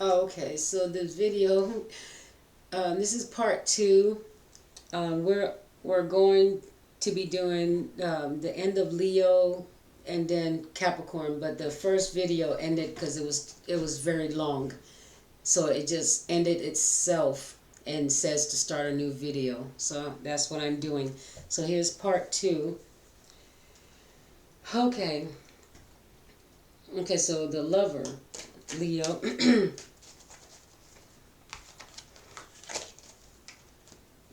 Oh, okay, so this video, this is part two. We're going to be doing the end of Leo and then Capricorn, but the first video ended because it was very long, so it just ended itself and says to start a new video. So that's what I'm doing. So here's part two. Okay. Okay, so the lover, Leo.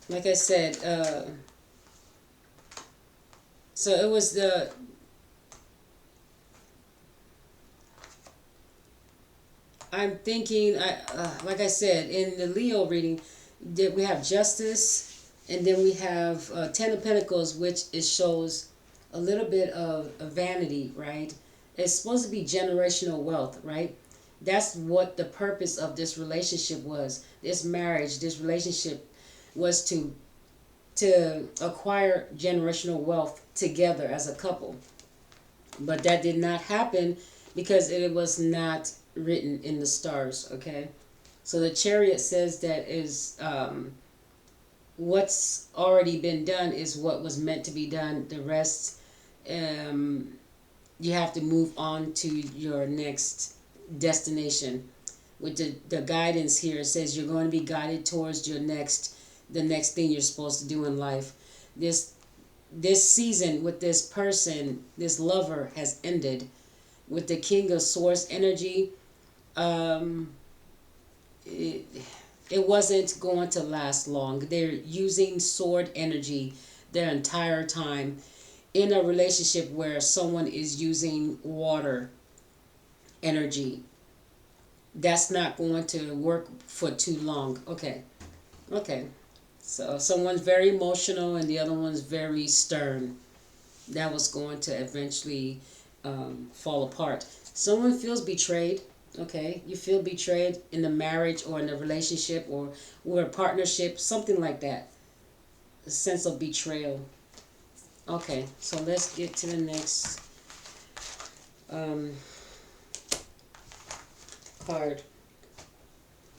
Like I said, so it was the I'm thinking, like I said, in the Leo reading, that we have justice, and then we have Ten of Pentacles, which it shows a little bit of vanity, right? It's supposed to be generational wealth, right? That's what the purpose of this relationship was. This marriage, this relationship, was to acquire generational wealth together as a couple. But that did not happen because it was not written in the stars, okay? So the chariot says that is what's already been done is what was meant to be done. The rest, um, you have to move on to your next destination. With the guidance here, it says you're going to be guided towards the next thing you're supposed to do in life. This season with this person, this lover, has ended. With the King of Swords energy, um, it, it wasn't going to last long. They're using sword energy their entire time in a relationship where someone is using water energy. That's not going to work for too long. Okay. Okay. So someone's very emotional and the other one's very stern. That was going to eventually fall apart. Someone feels betrayed. Okay, you feel betrayed in the marriage or in the relationship or a partnership, something like that. A sense of betrayal. Okay, so let's get to the next um, card.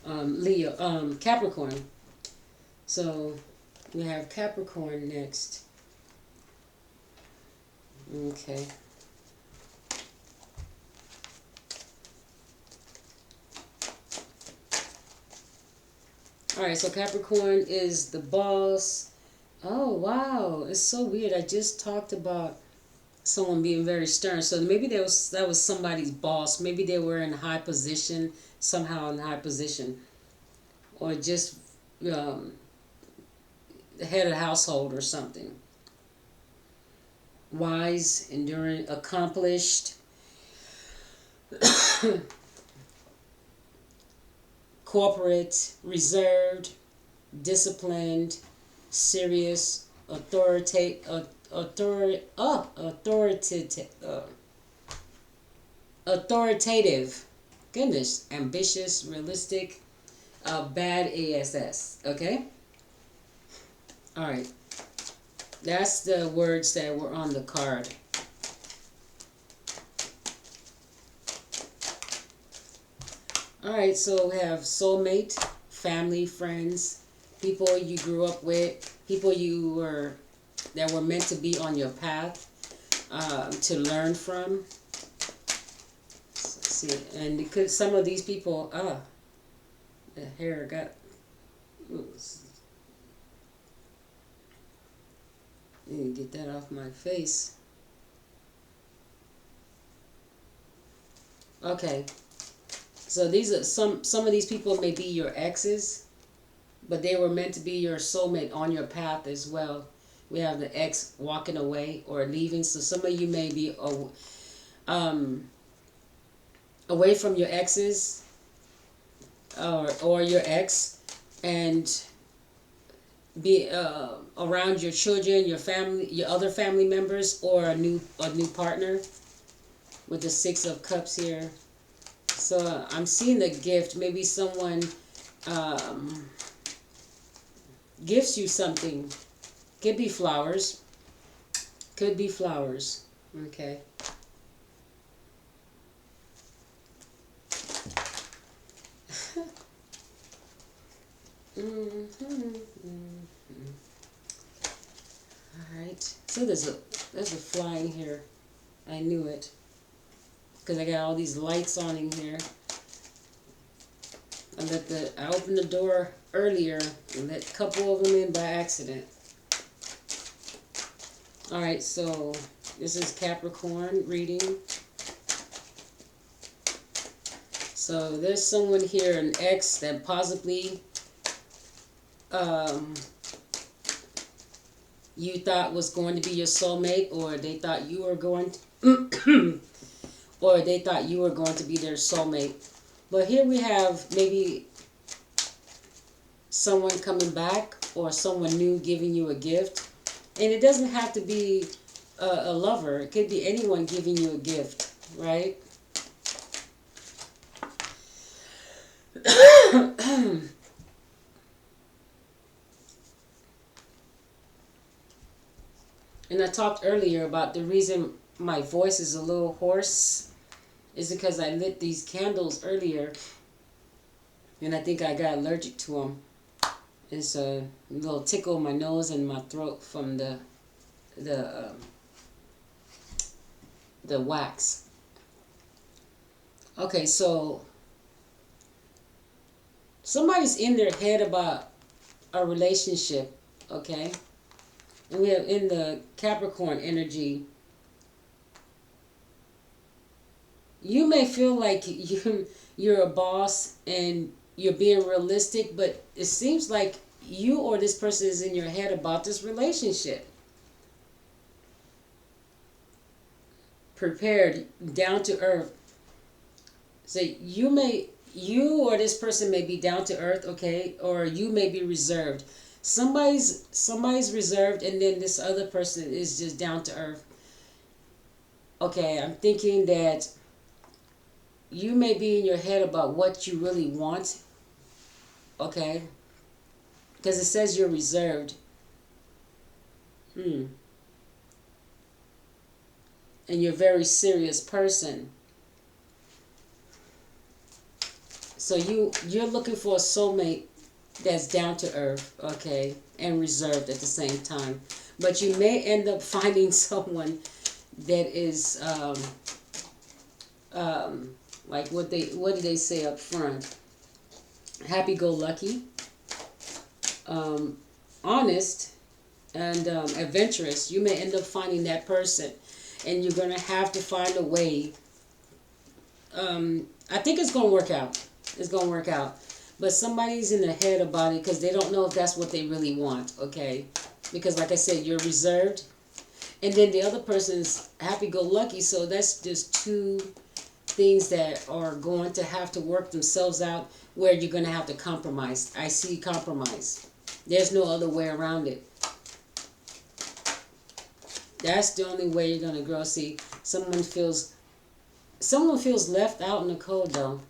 Leo, Capricorn. So we have Capricorn next. Okay. All right, so Capricorn is the boss. Oh, wow. It's so weird. I just talked about someone being very stern. So maybe that was somebody's boss. Maybe they were in high position, somehow in high position, or just um, the head of the household or something. Wise, enduring, accomplished, corporate, reserved, disciplined, serious, authoritative, goodness, ambitious, realistic, bad ass. Okay. All right. That's the words that were on the card. All right, so we have soulmate, family, friends, people you grew up with, people that were meant to be on your path to learn from. Let's see, and because some of these people, the hair got. Oops, need to get that off my face. Okay. So these are some of these people may be your exes, but they were meant to be your soulmate on your path as well. We have the ex walking away or leaving. So some of you may be um, away from your exes or your ex and be around your children, your family, your other family members, or a new partner with the Six of Cups here. So I'm seeing the gift. Maybe someone gifts you something. Could be flowers. Could be flowers. Okay. All right. So there's a fly in here. I knew it because I got all these lights on in here. I opened the door earlier and let a couple of them in by accident. All right. So this is Capricorn reading. So there's someone here, an ex that possibly you thought was going to be your soulmate, or they thought you were going to, or they thought you were going to be their soulmate. But here we have maybe someone coming back or someone new giving you a gift. And it doesn't have to be a lover. It could be anyone giving you a gift, right? And I talked earlier about the reason my voice is a little hoarse is because I lit these candles earlier, and I think I got allergic to them. It's a little tickle in my nose and my throat from the wax. Okay, so somebody's in their head about a relationship, okay? And we have in the Capricorn energy, you may feel like you're a boss and you're being realistic, but it seems like you or this person is in your head about this relationship. Prepared, down to earth. So you or this person may be down to earth, okay, or you may be reserved. Somebody's reserved, and then this other person is just down to earth. Okay, I'm thinking that you may be in your head about what you really want, okay, because it says you're reserved. And you're a very serious person. So you're looking for a soulmate that's down to earth, okay, and reserved at the same time. But you may end up finding someone that is like what do they say up front? Happy-go-lucky, honest, and adventurous. You may end up finding that person, and you're gonna have to find a way. I think it's gonna work out. It's gonna work out. But somebody's in their head about it because they don't know if that's what they really want, okay? Because like I said, you're reserved. And then the other person's happy-go-lucky, so that's just two things that are going to have to work themselves out where you're going to have to compromise. I see compromise. There's no other way around it. That's the only way you're going to grow. See, someone feels left out in the cold, though.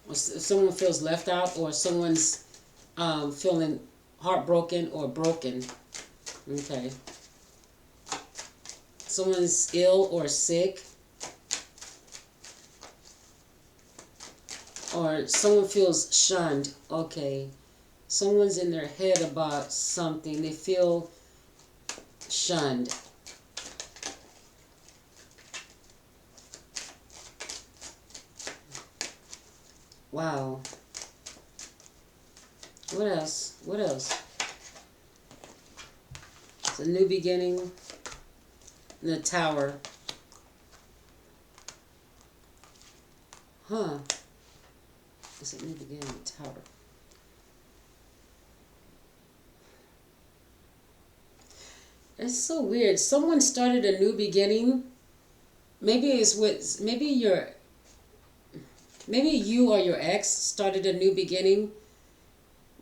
Or someone feels left out, or someone's feeling heartbroken or broken. Okay. Someone's ill or sick. Or someone feels shunned. Okay. Someone's in their head about something. They feel shunned. Wow. What else? What else? It's a new beginning in the Tower. Huh. It's a new beginning in the Tower. It's so weird. Someone started a new beginning. Maybe it's with maybe you or your ex started a new beginning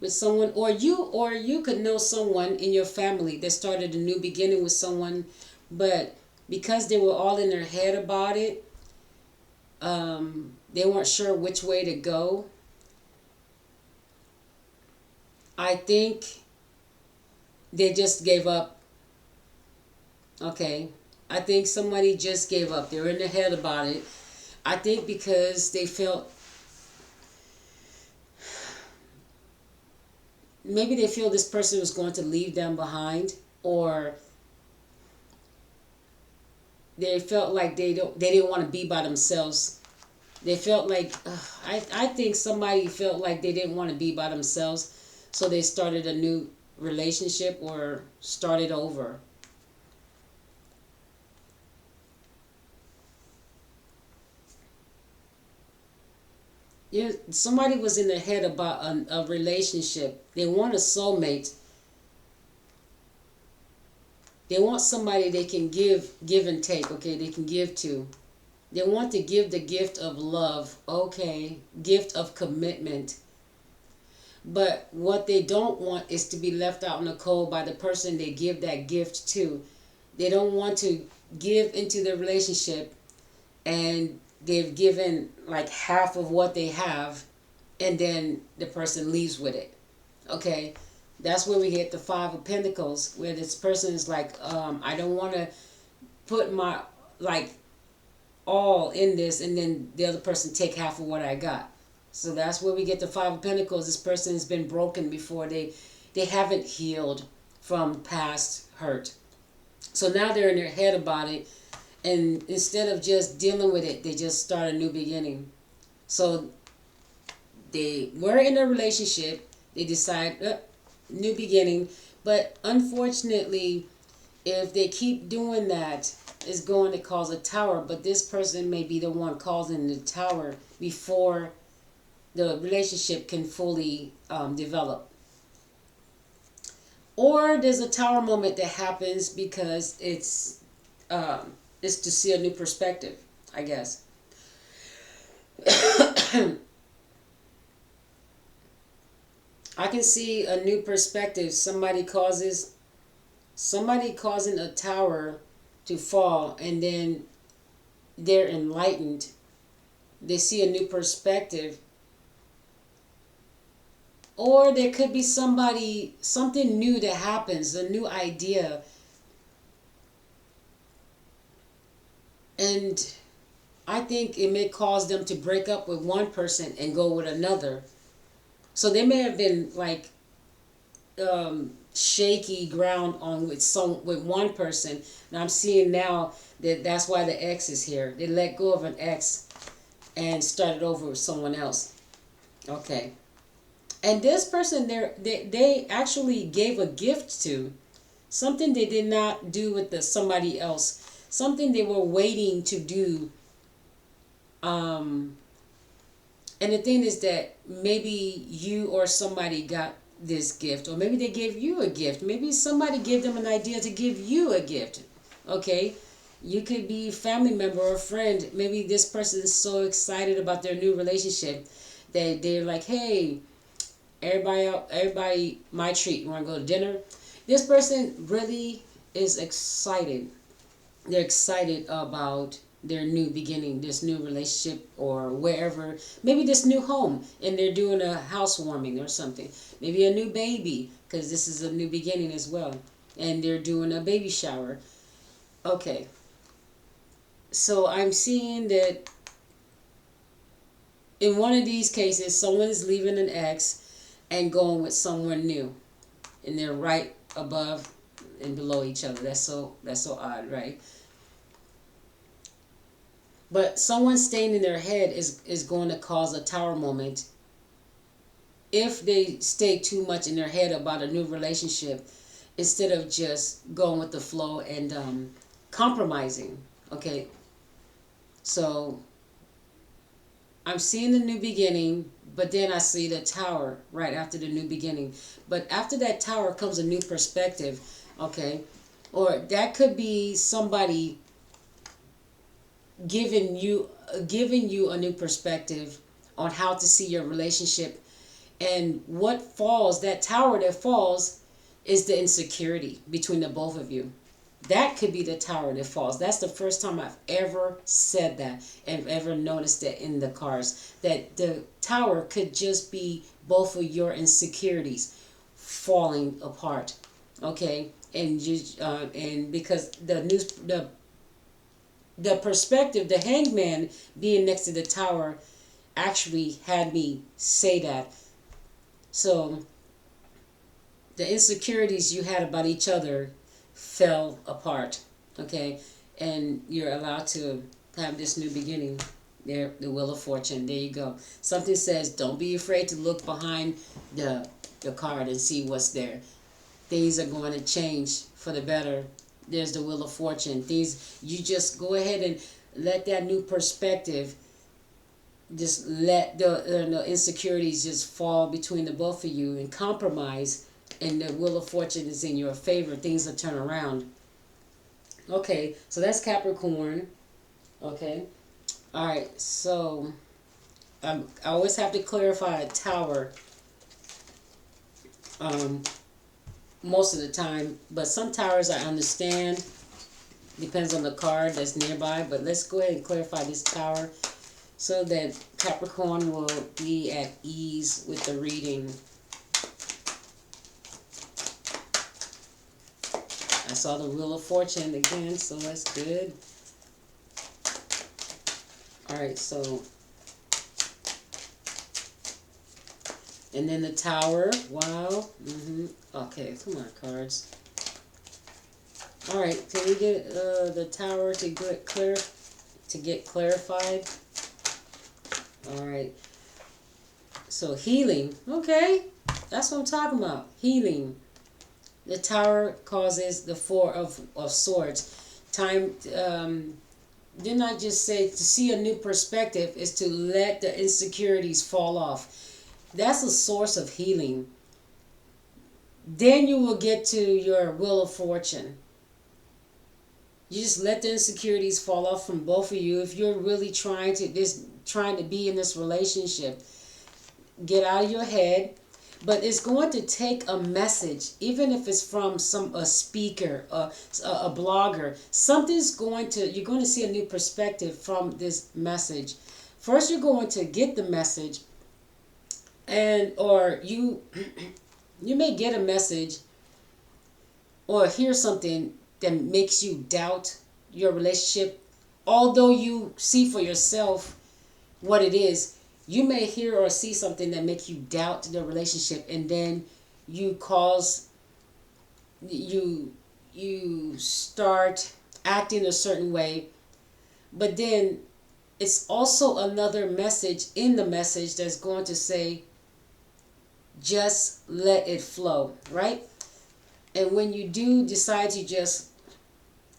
with someone, or you could know someone in your family that started a new beginning with someone, but because they were all in their head about it, they weren't sure which way to go. I think they just gave up. Okay. I think somebody just gave up. They were in their head about it. I think because they felt maybe they feel this person was going to leave them behind, or they felt like they didn't want to be by themselves. They felt like I think somebody felt like they didn't want to be by themselves, so they started a new relationship or started over. Yeah, somebody was in their head about a relationship. They want a soulmate. They want somebody they can give and take. Okay, they can give to. They want to give the gift of love. Okay, gift of commitment. But what they don't want is to be left out in the cold by the person they give that gift to. They don't want to give into the relationship and they've given like half of what they have, and then the person leaves with it. Okay, that's where we get the Five of Pentacles, where this person is like, I don't want to put my like all in this, and then the other person take half of what I got. So that's where we get the Five of Pentacles. This person has been broken before. They haven't healed from past hurt. So now they're in their head about it, and instead of just dealing with it, they just start a new beginning. So they were in a relationship. They decide new beginning, but unfortunately, if they keep doing that, it's going to cause a tower. But this person may be the one causing the tower before the relationship can fully develop. Or there's a tower moment that happens because it's to see a new perspective, I guess. I can see a new perspective. Somebody causing a tower to fall, and then they're enlightened. They see a new perspective. Or there could be something new that happens, a new idea. And I think it may cause them to break up with one person and go with another. So they may have been like shaky ground on with one person, and I'm seeing now that that's why the ex is here. They let go of an ex and started over with someone else. Okay, and this person they actually gave a gift to something they did not do with somebody else, something they were waiting to do. And the thing is that maybe you or somebody got this gift, or maybe they gave you a gift. Maybe somebody gave them an idea to give you a gift. Okay? You could be a family member or a friend. Maybe this person is so excited about their new relationship that they're like, hey, everybody, my treat. You want to go to dinner? This person really is excited. They're excited about their new beginning, this new relationship, or wherever, maybe this new home, and they're doing a housewarming or something, maybe a new baby, because this is a new beginning as well, and they're doing a baby shower. Okay, so I'm seeing that in one of these cases, someone is leaving an ex and going with someone new, and they're right above and below each other. That's so odd, right? But someone staying in their head is going to cause a tower moment if they stay too much in their head about a new relationship instead of just going with the flow and compromising. Okay, so I'm seeing the new beginning, but then I see the tower right after the new beginning. But after that tower comes a new perspective. Okay, or that could be somebody giving you a new perspective on how to see your relationship. And what falls, that tower that falls, is the insecurity between the both of you. That could be the tower that falls. That's the first time I've ever said that and ever noticed that in the cards, that the tower could just be both of your insecurities falling apart. Okay, and and because the perspective, the hangman being next to the tower, actually had me say that. So the insecurities you had about each other fell apart. Okay, and you're allowed to have this new beginning. There, the Wheel of Fortune. There you go. Something says, don't be afraid to look behind the card and see what's there. Things are going to change for the better. There's the Wheel of Fortune. Things, you just go ahead and let that new perspective, just let the insecurities just fall between the both of you and compromise, and the Wheel of Fortune is in your favor. Things will turn around. Okay, so that's Capricorn. Okay, all right. So I always have to clarify a tower. Um, Most of the time, but some towers I understand. Depends on the card that's nearby. But let's go ahead and clarify this tower so that Capricorn will be at ease with the reading. I saw the Wheel of Fortune again, so that's good. Alright, so. And then the Tower. Wow. Okay, come on, cards. Alright, can we get the Tower to get clarified? Alright. So healing. Okay. That's what I'm talking about. Healing. The Tower causes the Four of Swords. Time, didn't I just say to see a new perspective is to let the insecurities fall off. That's a source of healing. Then you will get to your Wheel of Fortune. You just let the insecurities fall off from both of you. If you're really trying to be in this relationship, get out of your head. But it's going to take a message, even if it's from a speaker, a blogger. You're going to see a new perspective from this message. First, you're going to get the message, or you may get a message or hear something that makes you doubt your relationship. Although you see for yourself what it is, you may hear or see something that makes you doubt the relationship, and then you start acting a certain way. But then it's also another message in the message that's going to say, just let it flow, right? And when you do decide to just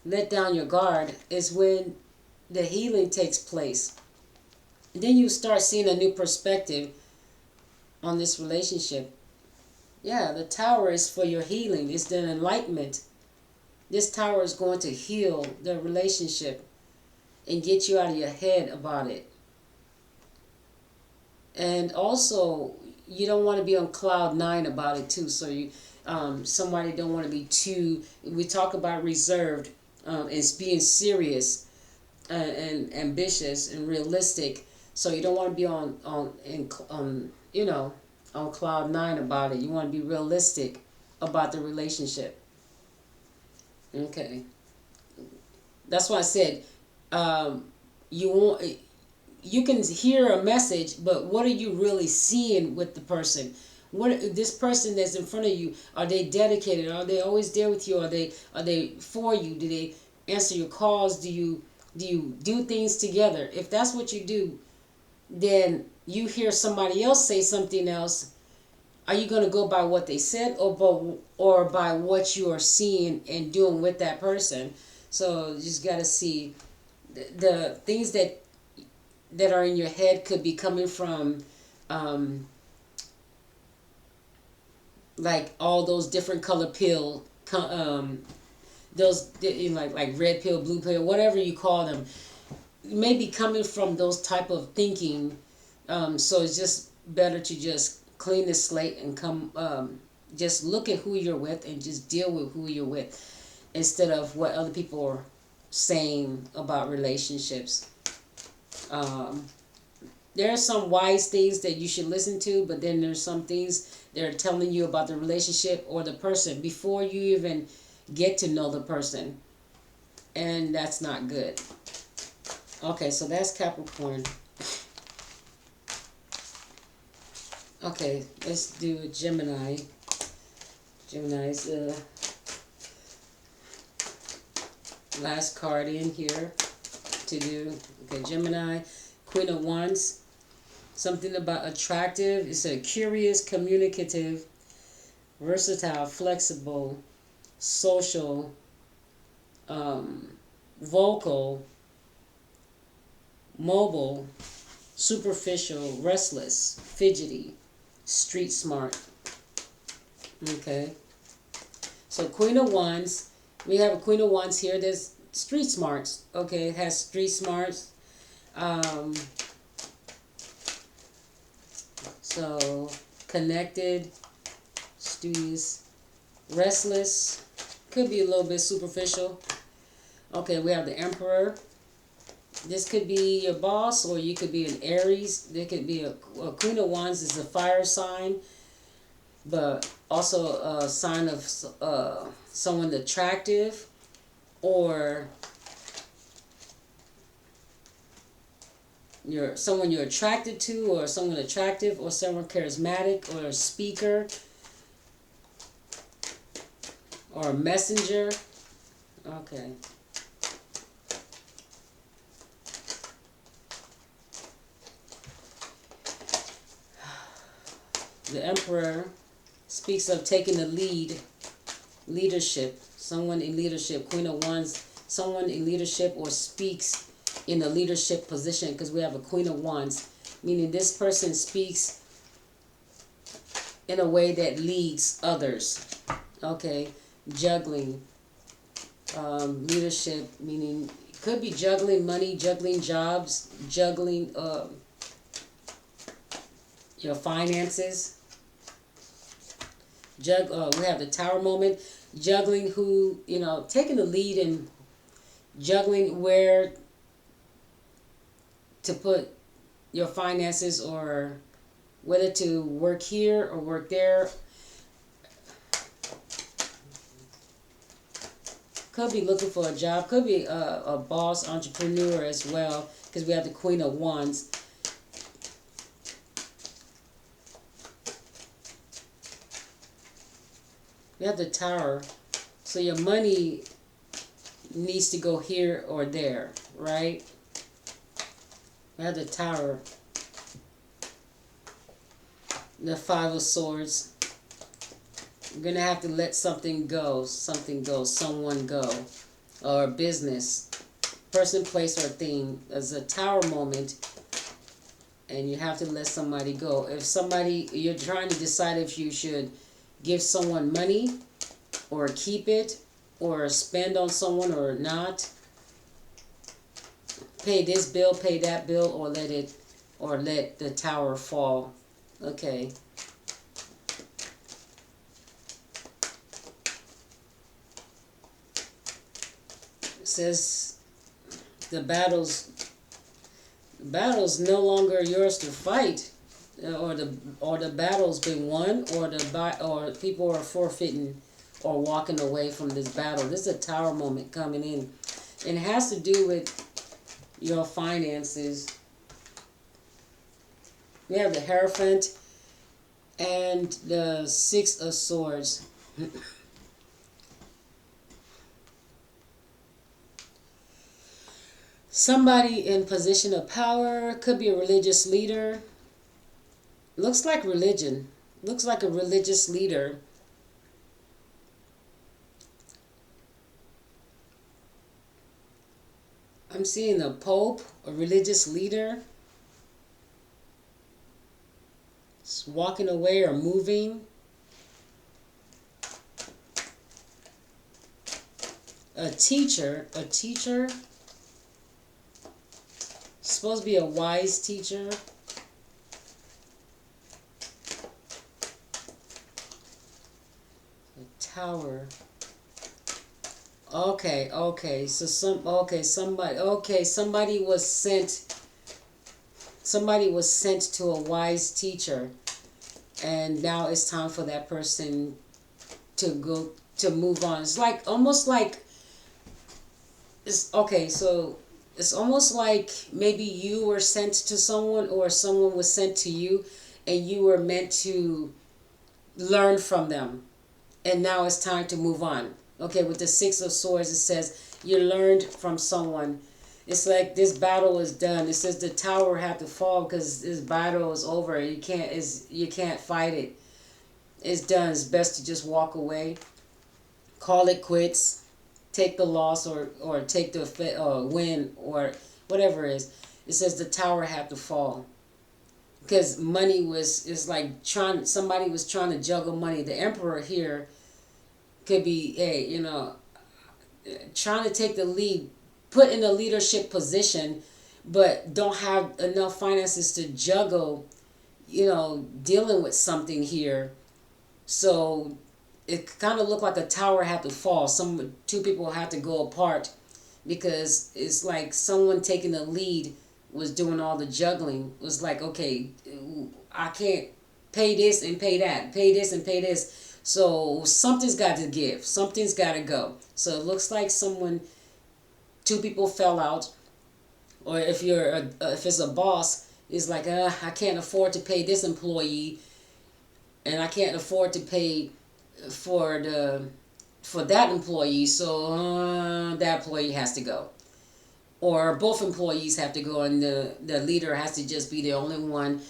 let down your guard is when the healing takes place. And then you start seeing a new perspective on this relationship. Yeah, the Tower is for your healing. It's the enlightenment. This Tower is going to heal the relationship and get you out of your head about it. And also, you don't want to be on cloud 9 about it too. So you, somebody don't want to be too. We talk about reserved and being serious and ambitious and realistic. So you don't want to be on cloud 9 about it. You want to be realistic about the relationship. Okay. That's why I said you can hear a message, but what are you really seeing with the person? What this person that's in front of you, are they dedicated? Are they always there with you? Are they for you? Do they answer your calls? Do you do things together? If that's what you do, then you hear somebody else say something else. Are you going to go by what they said or by what you are seeing and doing with that person? So you just got to see the things that are in your head could be coming from like all those different color pill, those like red pill, blue pill, whatever you call them, may be coming from those type of thinking. So it's just better to just clean the slate and just look at who you're with and just deal with who you're with instead of what other people are saying about relationships. There are some wise things that you should listen to, but then there's some things they're telling you about the relationship or the person before you even get to know the person. And that's not good. Okay, so that's Capricorn. Okay, let's do Gemini. Gemini's last card in here to do. Okay, Gemini, Queen of Wands. Something about attractive. It's a curious, communicative, versatile, flexible, social, vocal, mobile, superficial, restless, fidgety, street smart. Okay. So Queen of Wands. We have a Queen of Wands here. There's street smarts. Okay, it has street smarts. So connected, studious, restless. Could be a little bit superficial. Okay, we have the Emperor. This could be your boss, or you could be an Aries. There could be a Queen of Wands is a fire sign, but also a sign of someone attractive, or someone you're attracted to, or someone attractive, or someone charismatic, or a speaker, or a messenger. Okay. The Emperor speaks of taking the leadership. Someone in leadership. Queen of Wands, someone in leadership or speaks in a leadership position, because we have a Queen of Wands, meaning this person speaks in a way that leads others. Okay, juggling, leadership, meaning could be juggling money, juggling jobs, juggling your finances. We have the Tower moment, juggling who, taking the lead and juggling where to put your finances, or whether to work here or work there. Could be looking for a job, could be a boss, entrepreneur as well, because we have the Queen of Wands. We have the Tower. So your money needs to go here or there, right? We have the Tower. The Five of Swords. You're going to have to let something go, someone go. Or a business. Person, place, or thing. There's a Tower moment. And you have to let somebody go. If somebody, you're trying to decide if you should give someone money, or keep it, or spend on someone or not. Pay this bill, pay that bill, or let the Tower fall. Okay. It says the battle's no longer yours to fight. Or the battle's been won, or people are forfeiting or walking away from this battle. This is a Tower moment coming in, and it has to do with your finances. We have the Hierophant and the Six of Swords. Somebody in position of power, could be a religious leader. Looks like religion. Looks like a religious leader. I'm seeing a pope, a religious leader. It's walking away or moving. A teacher. Supposed to be a wise teacher. Tower. Okay. So somebody was sent. Somebody was sent to a wise teacher, and now it's time for that person to move on. It's like almost like it's okay. So it's almost like maybe you were sent to someone, or someone was sent to you, and you were meant to learn from them. and now it's time to move on. Okay, with the Six of Swords, it says you learned from someone. It's like this battle is done. It says the tower had to fall because this battle is over. You can't fight it. It's done. It's best to just walk away, call it quits, take the loss, or take the win, or whatever it is. It says the tower had to fall because money is like somebody was trying to juggle money. The emperor here could be trying to take the lead, put in a leadership position, but don't have enough finances to juggle, dealing with something here. So it kind of looked like a tower had to fall. Two people had to go apart because it's like someone taking the lead was doing all the juggling. It was like, okay, I can't pay this and pay that, pay this and pay this. So something's got to give. Something's got to go. So it looks like two people fell out, or if it's a boss, it's like, I can't afford to pay this employee, and I can't afford to pay for that employee, so that employee has to go, or both employees have to go, and the leader has to just be the only one,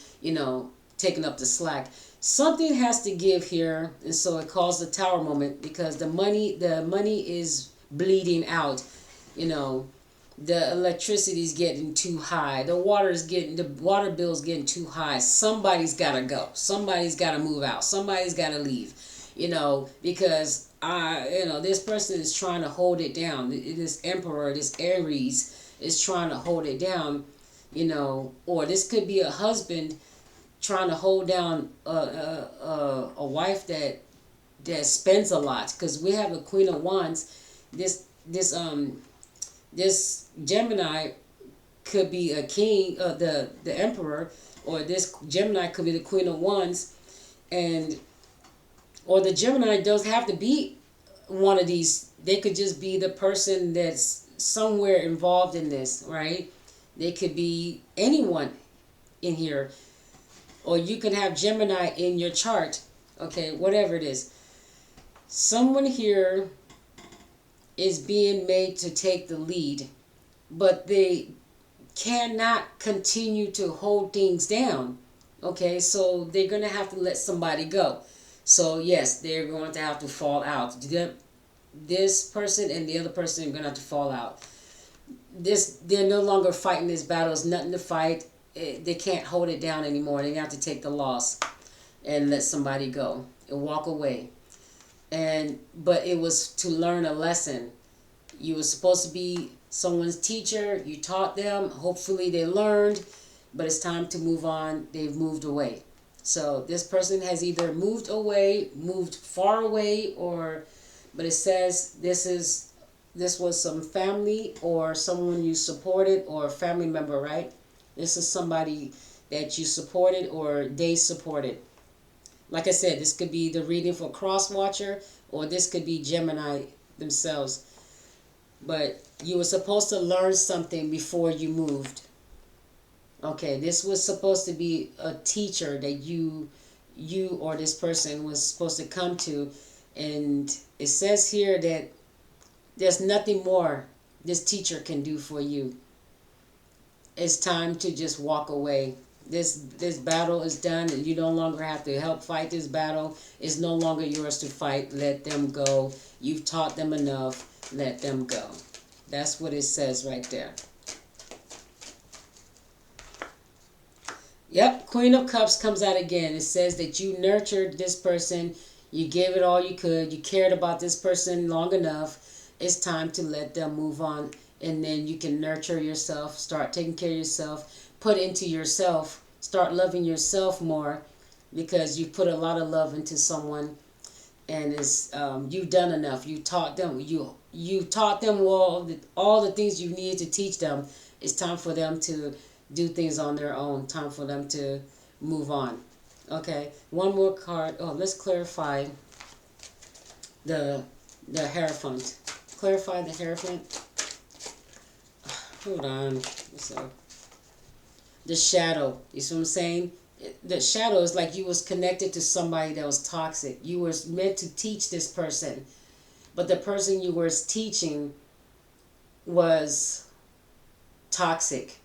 taking up the slack. Something has to give here, and so it caused the tower moment because the money is bleeding out. The electricity is getting too high. The water bill's getting too high. Somebody's got to go. Somebody's got to move out. Somebody's got to leave. Because this person is trying to hold it down. This emperor, this Aries, is trying to hold it down. Or this could be a husband trying to hold down a wife that spends a lot. Because we have a Queen of Wands. This Gemini could be a king, the emperor, or this Gemini could be the Queen of Wands, or the Gemini doesn't have to be one of these. They could just be the person that's somewhere involved in this, right? They could be anyone in here, or you can have Gemini in your chart. Okay, whatever it is, someone here is being made to take the lead, but they cannot continue to hold things down. Okay, so they're going to have to let somebody go. So yes, they're going to have to fall out. This person and the other person are going to have to fall out. They're no longer fighting this battle. There's nothing to fight. They can't hold it down anymore. They have to take the loss and let somebody go and walk away. But it was to learn a lesson. You were supposed to be someone's teacher. You taught them. Hopefully they learned, but it's time to move on. They've moved away. So this person has either moved away, moved far away, but it says this was some family or someone you supported or a family member, right? This is somebody that you supported or they supported. Like I said, this could be the reading for Cross Watcher, or this could be Gemini themselves. But you were supposed to learn something before you moved. Okay, this was supposed to be a teacher that you or this person was supposed to come to. And it says here that there's nothing more this teacher can do for you. It's time to just walk away. This battle is done, and you no longer have to help fight this battle. It's no longer yours to fight. Let them go. You've taught them enough. Let them go. That's what it says right there. Yep, Queen of Cups comes out again. It says that you nurtured this person. You gave it all you could. You cared about this person long enough. It's time to let them move on. And then you can nurture yourself. Start taking care of yourself. Put into yourself. Start loving yourself more, because you put a lot of love into someone, and it's you've done enough. You taught them. You taught them all the things you needed to teach them. It's time for them to do things on their own. Time for them to move on. Okay, one more card. Oh, let's clarify the Hierophant. Clarify the Hierophant. Hold on. So the shadow. You see what I'm saying? The shadow is like you was connected to somebody that was toxic. You was meant to teach this person, but the person you were teaching was toxic.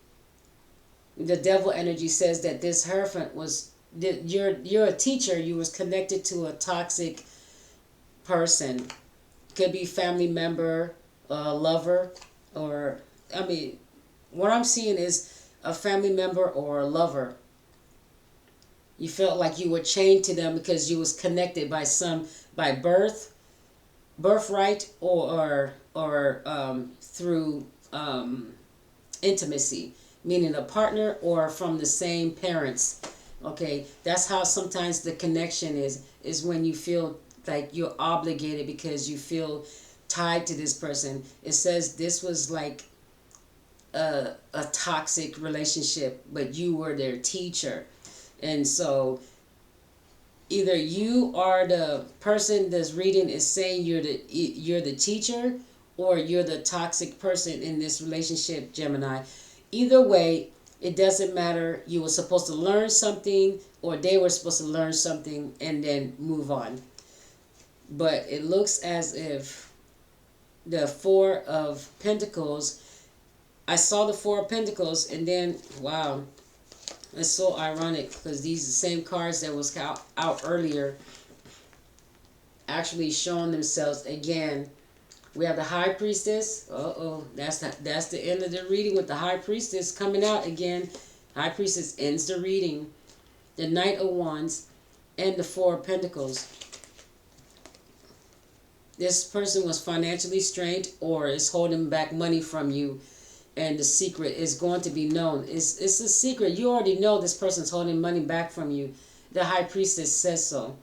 The devil energy says that this Hierophant was that you're a teacher. You was connected to a toxic person. Could be family member, lover, or I mean, what I'm seeing is a family member or a lover. You felt like you were chained to them because you was connected by by birthright, or through intimacy, meaning a partner or from the same parents. Okay, that's how sometimes the connection is when you feel like you're obligated because you feel tied to this person. It says this was like a toxic relationship, but you were their teacher. And so either you are the person that's reading is saying you're the teacher, or you're the toxic person in this relationship, Gemini. Either way, it doesn't matter. You were supposed to learn something, or they were supposed to learn something and then move on. But it looks as if the Four of Pentacles, I saw the Four of Pentacles, and then wow, it's so ironic because these are the same cards that was out earlier actually showing themselves again. We have the High Priestess. That's the end of the reading with the High Priestess coming out again. High Priestess ends the reading. The Knight of Wands and the Four of Pentacles. This person was financially strained or is holding back money from you, and the secret is going to be known. It's a secret. You already know this person's holding money back from you. The High Priestess says so.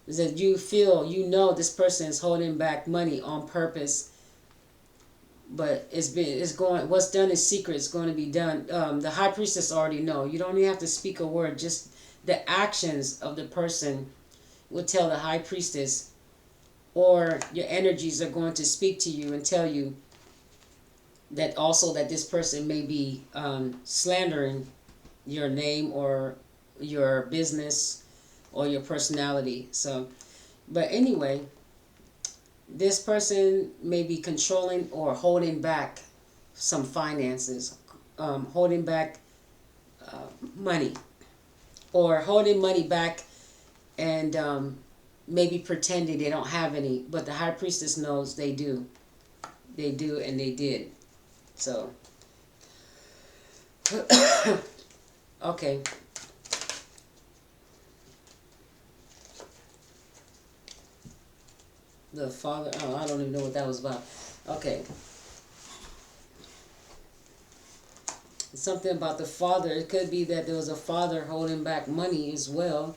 That you feel, you know, this person is holding back money on purpose, but it's going, what's done in secret is going to be done. The High Priestess already know. You don't even have to speak a word. Just the actions of the person will tell the High Priestess, or your energies are going to speak to you and tell you that also that this person may be slandering your name or your business or your personality. So, but anyway, this person may be controlling or holding back some finances, holding back money, or holding money back and maybe pretending they don't have any, but the High Priestess knows they do. They do, and they did. So, okay. The father, oh, I don't even know what that was about. Okay. Something about the father. It could be that there was a father holding back money as well.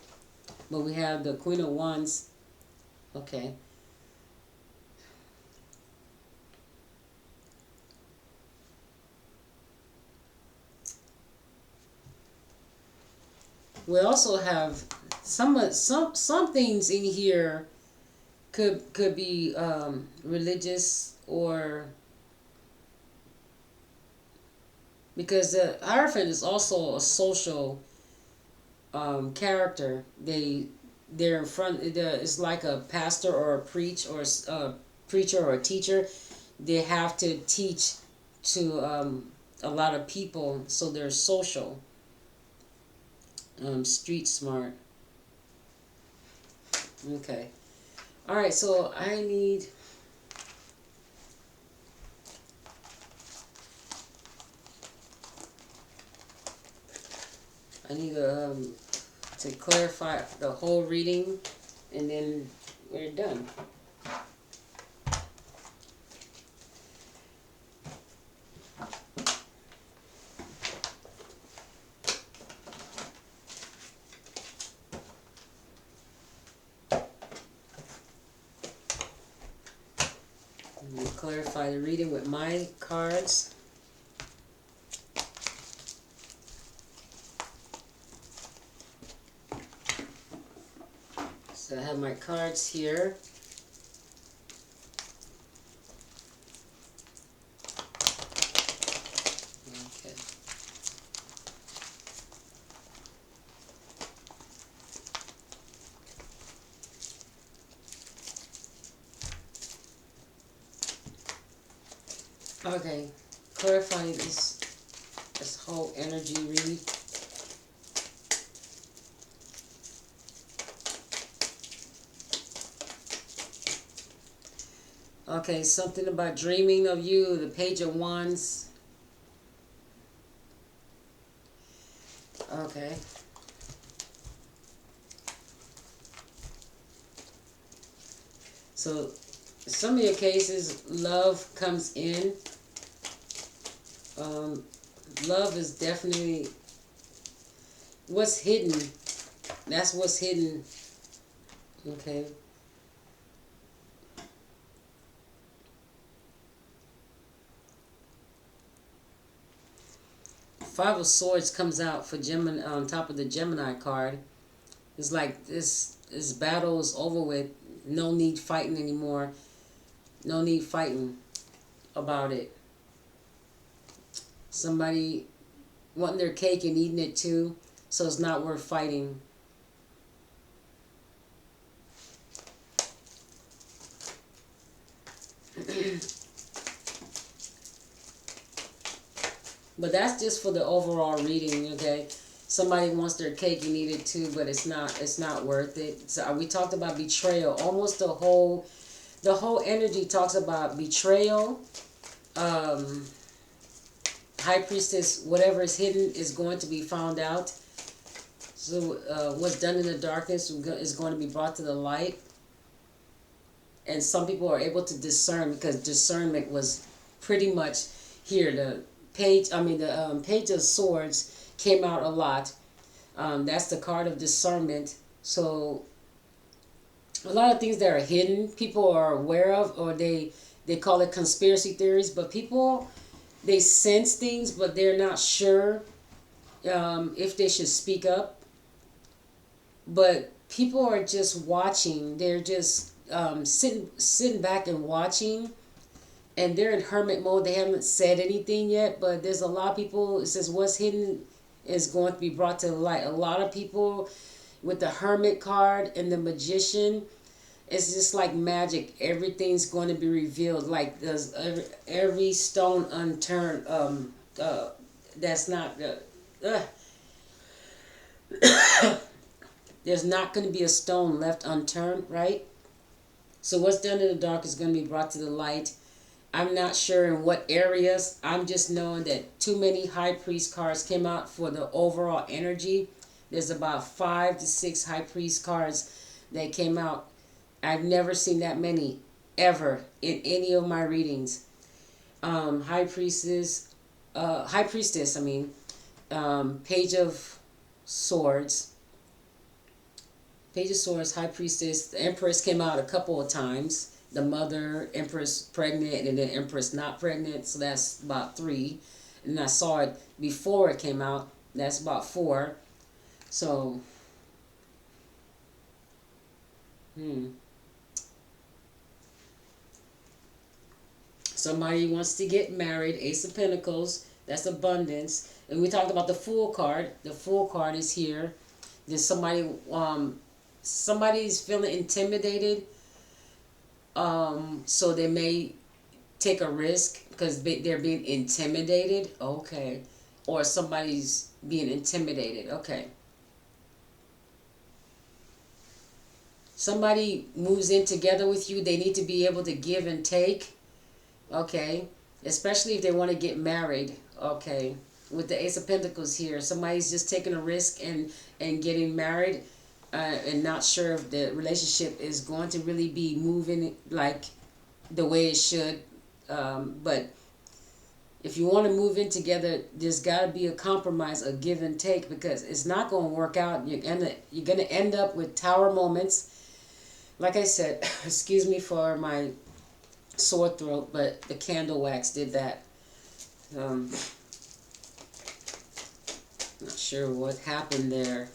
But we have the Queen of Wands. Okay. We also have some things in here could be religious, or because the Hierophant is also a social character. They're in front. It's like a pastor or a preacher or a teacher. They have to teach to a lot of people, so they're social. Street smart. Okay. All right. So I need. To clarify the whole reading, and then we're done. We'll clarify the reading with my cards. So I have my cards here. Okay. Okay, clarify this whole energy read. Okay, something about dreaming of you, the Page of Wands. Okay. So, some of your cases, love comes in. Um, Love is definitely what's hidden. That's what's hidden. Okay. Five of Swords comes out for Gemini on top of the Gemini card. It's like this battle is over with. No need fighting anymore. No need fighting about it. Somebody wanting their cake and eating it too, so it's not worth fighting. But that's just for the overall reading, okay? Somebody wants their cake and eat it too, but it's not worth it. So we talked about betrayal. Almost the whole energy talks about betrayal. Um, High Priestess, whatever is hidden is going to be found out. So what's done in the darkness is going to be brought to the light. And some people are able to discern because discernment was pretty much here. The Page of Swords came out a lot. That's the card of discernment. So a lot of things that are hidden, people are aware of, or they call it conspiracy theories. But people, they sense things, but they're not sure if they should speak up. But people are just watching. They're just sitting back and watching, and they're in hermit mode. They haven't said anything yet, but there's a lot of people. It says what's hidden is going to be brought to the light. A lot of people with the hermit card and the magician, it's just like magic. Everything's going to be revealed. Like there's every stone unturned. That's not. There's not going to be a stone left unturned, right? So what's done in the dark is going to be brought to the light. I'm not sure in what areas. I'm just knowing that too many High Priest cards came out for the overall energy. There's about 5 to 6 High Priest cards that came out. I've never seen that many ever in any of my readings. High Priestess, I mean, Page of Swords. Page of Swords, High Priestess, the Empress came out a couple of times. The Mother, Empress pregnant, and then Empress not pregnant. So that's about 3. And I saw it before it came out. That's about 4. So, Somebody wants to get married. Ace of Pentacles. That's abundance. And we talked about the Fool card. The Fool card is here. There's somebody's feeling intimidated, so they may take a risk because they're being intimidated. Okay. Or somebody's being intimidated. Okay. Somebody moves in together with you. They need to be able to give and take. Okay. Especially if they want to get married. Okay. With the Ace of Pentacles here, somebody's just taking a risk and getting married. And not sure if the relationship is going to really be moving like the way it should. But if you want to move in together, there's got to be a compromise, a give and take, because it's not going to work out. You're gonna end up with tower moments. Like I said, excuse me for my sore throat, but the candle wax did that. Not sure what happened there.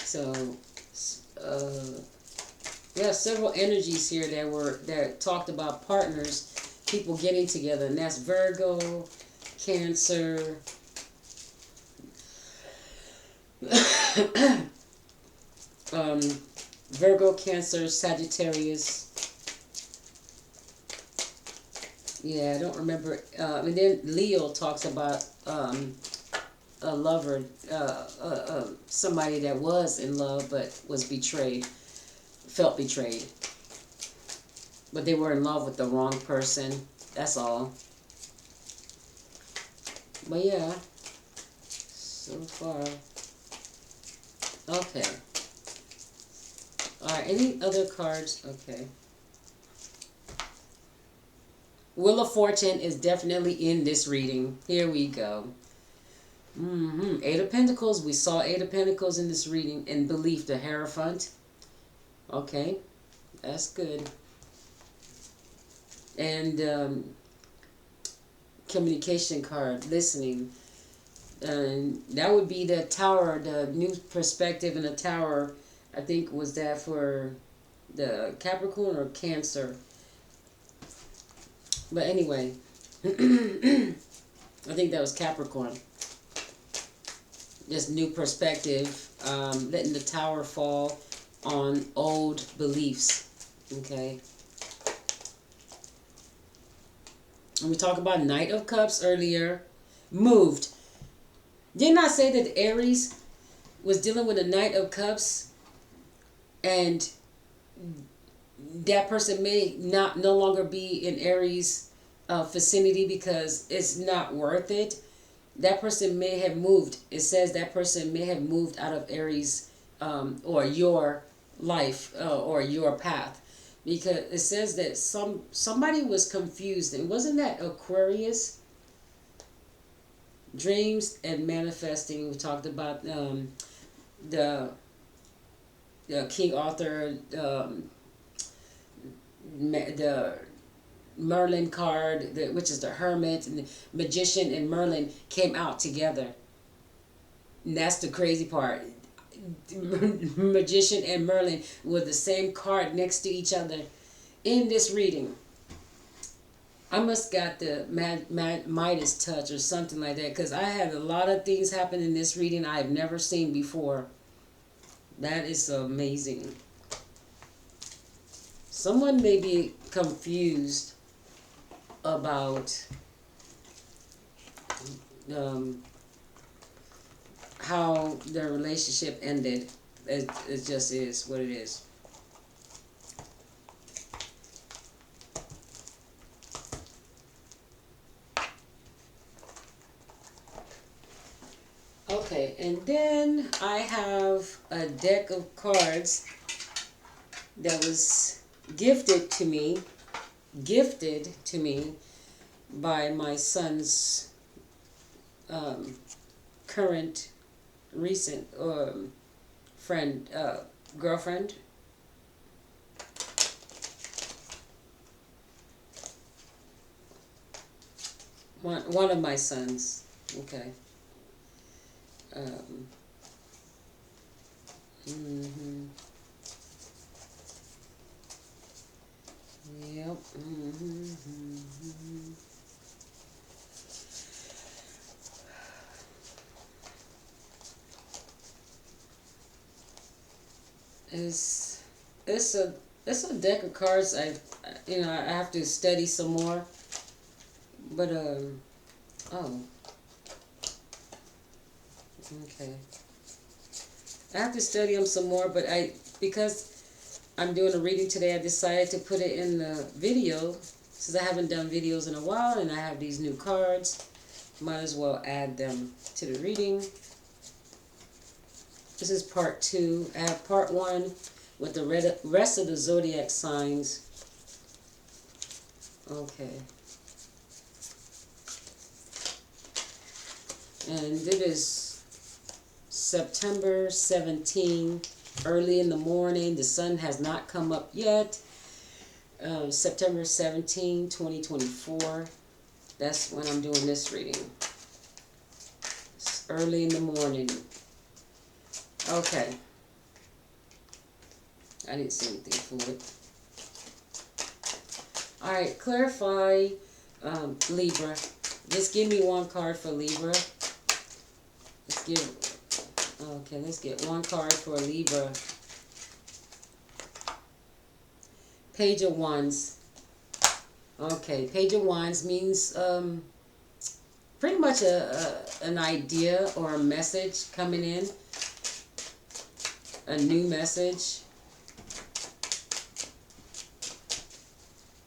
So, there are several energies here that talked about partners, people getting together, and that's Virgo, Cancer, Um, Virgo, Cancer, Sagittarius. Yeah, I don't remember. And then Leo talks about a lover, somebody that was in love but was betrayed, felt betrayed. But they were in love with the wrong person. That's all. But yeah, so far. Okay. Alright, any other cards? Okay. Wheel of Fortune is definitely in this reading. Here we go. Eight of Pentacles. We saw Eight of Pentacles in this reading. And Belief, the Hierophant. Okay. That's good. And communication card, listening. And that would be the Tower, the new perspective in the Tower. I think was that for the Capricorn or Cancer. But anyway, I think that was Capricorn. This new perspective, letting the Tower fall on old beliefs. Okay. And we talked about Knight of Cups earlier. Moved. Didn't I say that Aries was dealing with a Knight of Cups? And that person may no longer be in Aries vicinity because it's not worth it. That person may have moved. It says that person may have moved out of Aries or your life or your path, because it says that somebody was confused. And wasn't that Aquarius? Dreams and manifesting. We talked about the King Arthur, the Merlin card, which is the Hermit, and the Magician and Merlin came out together. And that's the crazy part. Magician and Merlin were the same card next to each other in this reading. I must got the Midas touch or something like that, because I had a lot of things happen in this reading I've never seen before. That is amazing. Someone may be confused about how their relationship ended. It just is what it is. Okay, and then I have a deck of cards that was gifted to me by my son's current, recent friend, girlfriend. One of my sons. Okay. Yep. It's a deck of cards. I have to study some more. But oh. Okay. I have to study them some more, but because I'm doing a reading today, I decided to put it in the video, since I haven't done videos in a while and I have these new cards. Might as well add them to the reading. This is part 2. I have part 1 with the rest of the zodiac signs. Okay. And it is September 17, early in the morning. The sun has not come up yet. September 17, 2024. That's when I'm doing this reading. It's early in the morning. Okay. I didn't see anything for it. Alright, clarify Libra. Just give me one card for Libra. Let's get one card for Libra. Page of Wands. Okay, Page of Wands means pretty much an idea or a message coming in, a new message.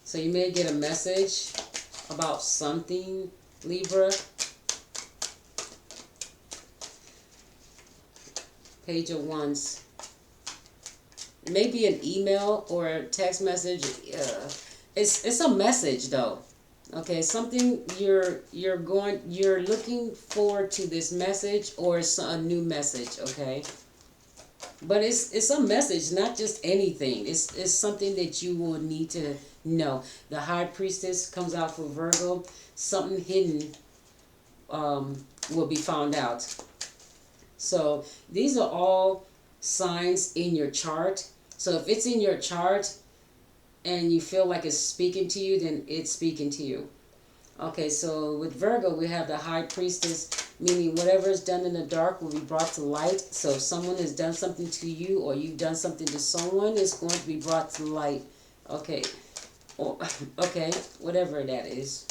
So you may get a message about something, Libra. Page of Wands. Maybe an email or a text message. It's a message though. Okay, something you're looking forward to this message, or it's a new message. Okay, but it's a message, not just anything. It's something that you will need to know. The High Priestess comes out for Virgo. Something hidden will be found out. So these are all signs in your chart. So if it's in your chart and you feel like it's speaking to you, then it's speaking to you. Okay, so with Virgo, we have the High Priestess, meaning whatever is done in the dark will be brought to light. So if someone has done something to you, or you've done something to someone, it's going to be brought to light. Okay, okay, whatever that is.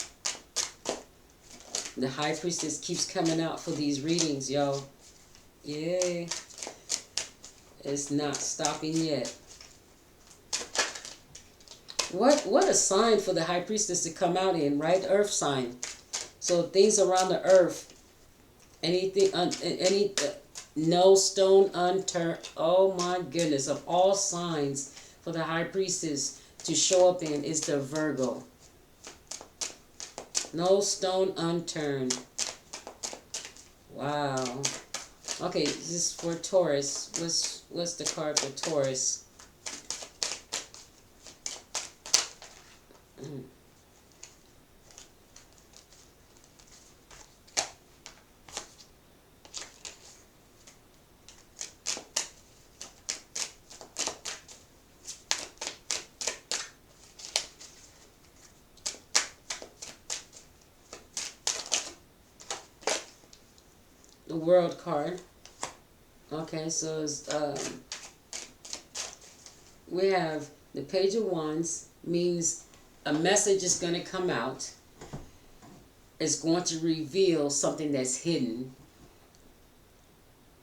The High Priestess keeps coming out for these readings, yo. Yay. It's not stopping yet. What a sign for the High Priestess to come out in, right? Earth sign. So things around the earth, anything, no stone unturned. Oh my goodness! Of all signs for the High Priestess to show up in is the Virgo. No stone unturned. Wow. Okay, this is for Taurus. What's the card for Taurus? The World card. Okay, so it's, we have the Page of Wands, means a message is going to come out. It's going to reveal something that's hidden,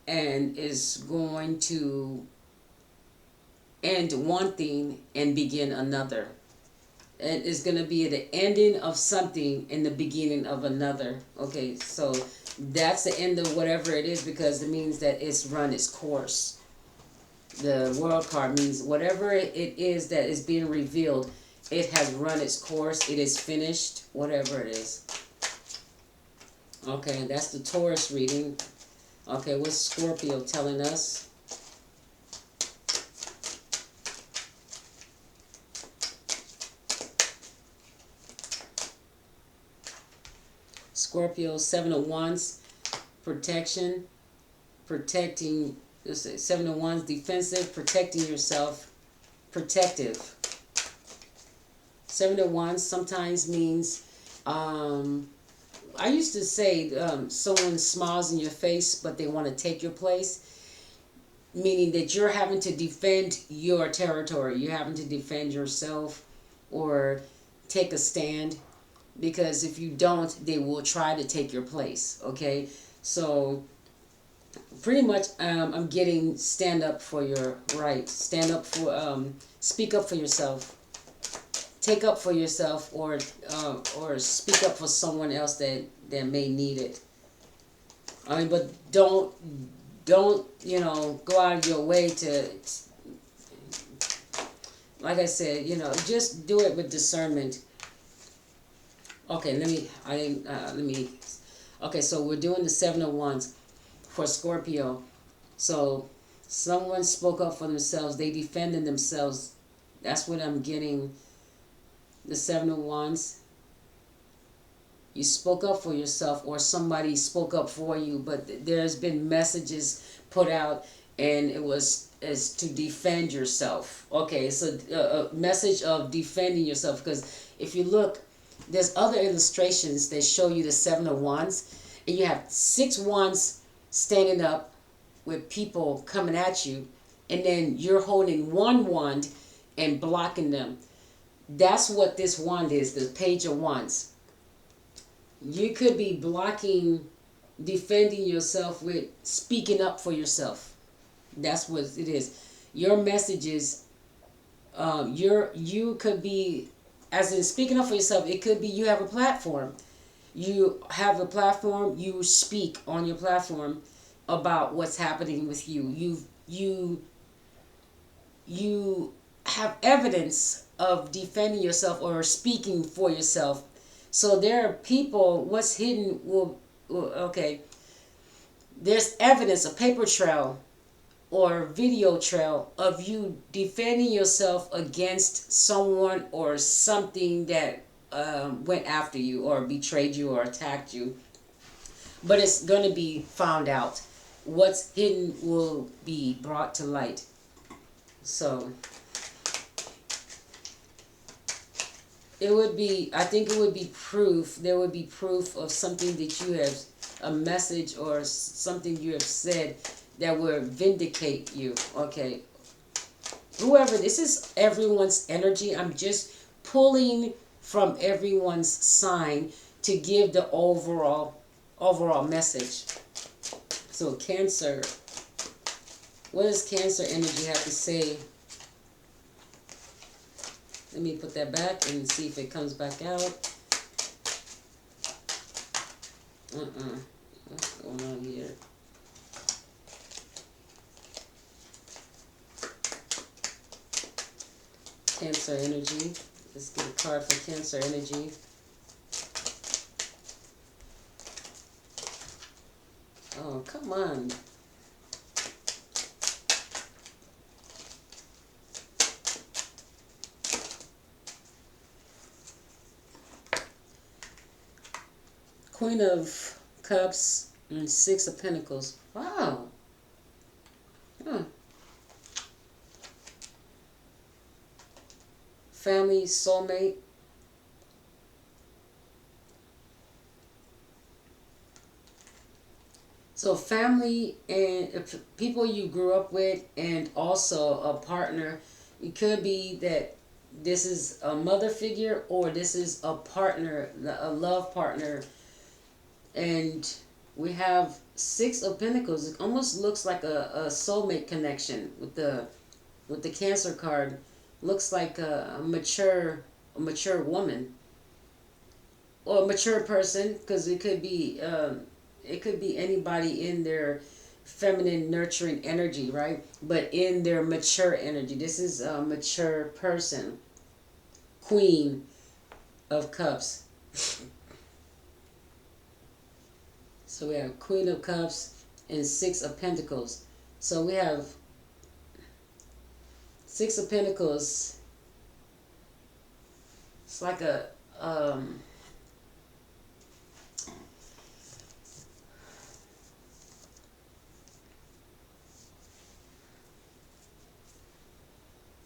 and is going to end one thing and begin another. It is going to be the ending of something and the beginning of another. Okay, so that's the end of whatever it is, because it means that it's run its course. The World card means whatever it is that is being revealed, it has run its course, it is finished, whatever it is. Okay, that's the Taurus reading. Okay, what's Scorpio telling us? Scorpio, Seven of Wands, protection, protecting. Seven of Wands, defensive, protecting yourself, protective. Seven of Wands sometimes means, I used to say someone smiles in your face, but they want to take your place, meaning that you're having to defend your territory. You're having to defend yourself or take a stand, because if you don't, they will try to take your place. Okay, so pretty much I'm getting stand up for your rights, stand up for, speak up for yourself, take up for yourself, or speak up for someone else that may need it. I mean, but don't you know, go out of your way to, like I said, you know, just do it with discernment. Okay, let me. Okay, so we're doing the Seven of Wands for Scorpio. So someone spoke up for themselves. They defended themselves. That's what I'm getting. The Seven of Wands. You spoke up for yourself, or somebody spoke up for you, but there's been messages put out, and it was as to defend yourself. Okay, it's a message of defending yourself, because if you look, there's other illustrations that show you the Seven of Wands, and you have 6 wands standing up with people coming at you, and then you're holding one wand and blocking them. That's what this wand is, the Page of Wands. You could be blocking, defending yourself with speaking up for yourself. That's what it is. Your messages, you could be, as in speaking up for yourself. It could be you have a platform. You have a platform. You speak on your platform about what's happening with you. You have evidence of defending yourself or speaking for yourself. So there are people. What's hidden okay. There's evidence, a paper trail or video trail of you defending yourself against someone or something that went after you or betrayed you or attacked you. But it's going to be found out. What's hidden will be brought to light. So it would be, I think it would be proof, there would be proof of something that you have, a message or something you have said that will vindicate you. Okay. Whoever, this is everyone's energy. I'm just pulling from everyone's sign to give the overall message. So Cancer, what does Cancer energy have to say? Let me put that back and see if it comes back out. What's going on here? Cancer energy. Let's get a card for Cancer energy. Oh, come on. Queen of Cups and Six of Pentacles. Wow. Huh. Family, soulmate. So family and people you grew up with, and also a partner. It could be that this is a mother figure or this is a partner, a love partner. And we have Six of Pentacles. It almost looks like a soulmate connection with the Cancer card. Looks like a mature woman or a mature person, because it could be anybody in their feminine nurturing energy, right? But in their mature energy. This is a mature person. Queen of Cups. So we have Queen of Cups and Six of Pentacles. So we have Six of Pentacles. It's like a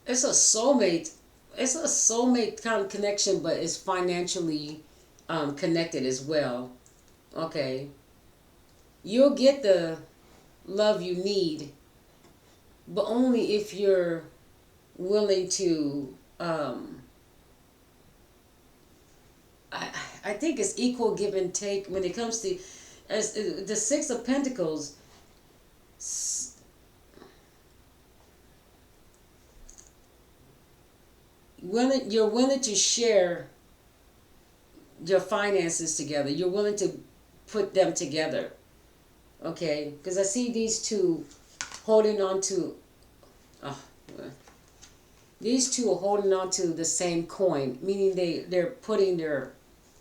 it's a soulmate. It's a soulmate kind of connection, but it's financially connected as well. Okay. You'll get the love you need, but only if you're willing to I think it's equal give and take when it comes to as the Six of Pentacles. You're willing to share your finances together. You're willing to put them together. Okay, because I see these two holding on to these two are holding on to the same coin, meaning they're putting their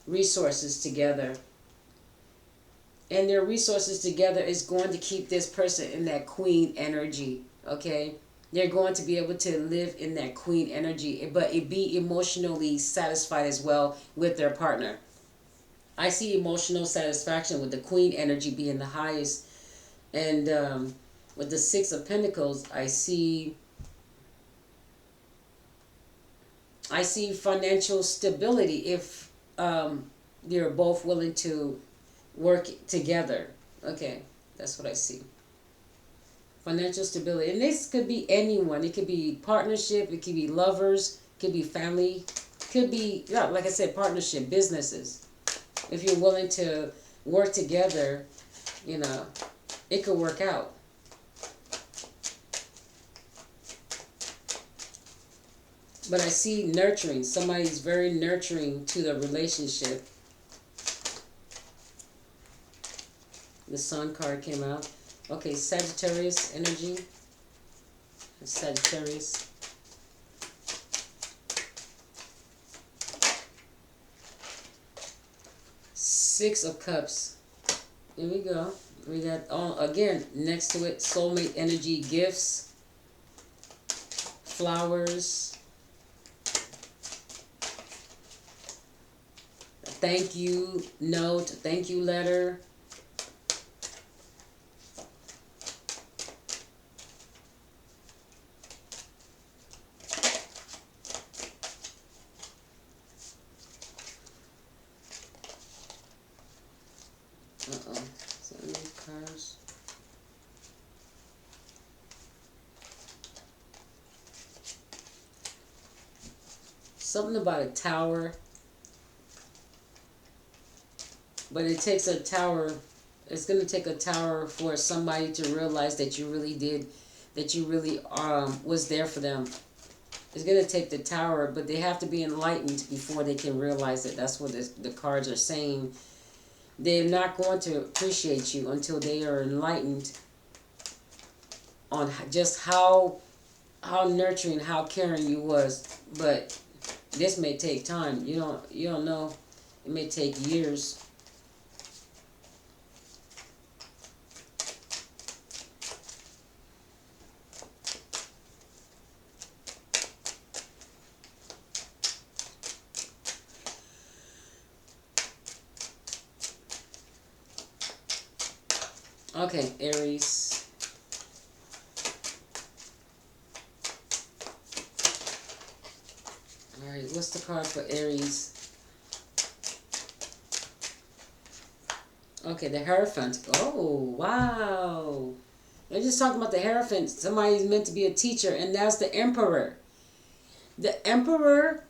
resources together. And their resources together is going to keep this person in that queen energy. Okay, they're going to be able to live in that queen energy, but it be emotionally satisfied as well with their partner. I see emotional satisfaction with the queen energy being the highest. And with the Six of Pentacles, I see financial stability if you're both willing to work together. Okay, that's what I see. Financial stability. And this could be anyone. It could be partnership. It could be lovers. It could be family. Could be, yeah, like I said, partnership, businesses. If you're willing to work together, you know, it could work out. But I see nurturing. Somebody's very nurturing to the relationship. The Sun card came out. Okay, Sagittarius energy. Sagittarius. Six of Cups. Here we go. We got all again next to it. Soulmate energy, gifts, flowers. Thank you note, thank you letter. Uh-oh. So these cards. Something about a tower. But it takes a tower. It's going to take a tower for somebody to realize that you really did, that you really was there for them. It's going to take the tower, but they have to be enlightened before they can realize it. That's what the cards are saying. They're not going to appreciate you until they are enlightened on just how nurturing, how caring you was. But this may take time. You don't know. It may take years. Okay, Aries. Alright, what's the card for Aries? Okay, the Hierophant. Oh, wow. They're just talking about the Hierophant. Somebody's meant to be a teacher, and that's the Emperor. The Emperor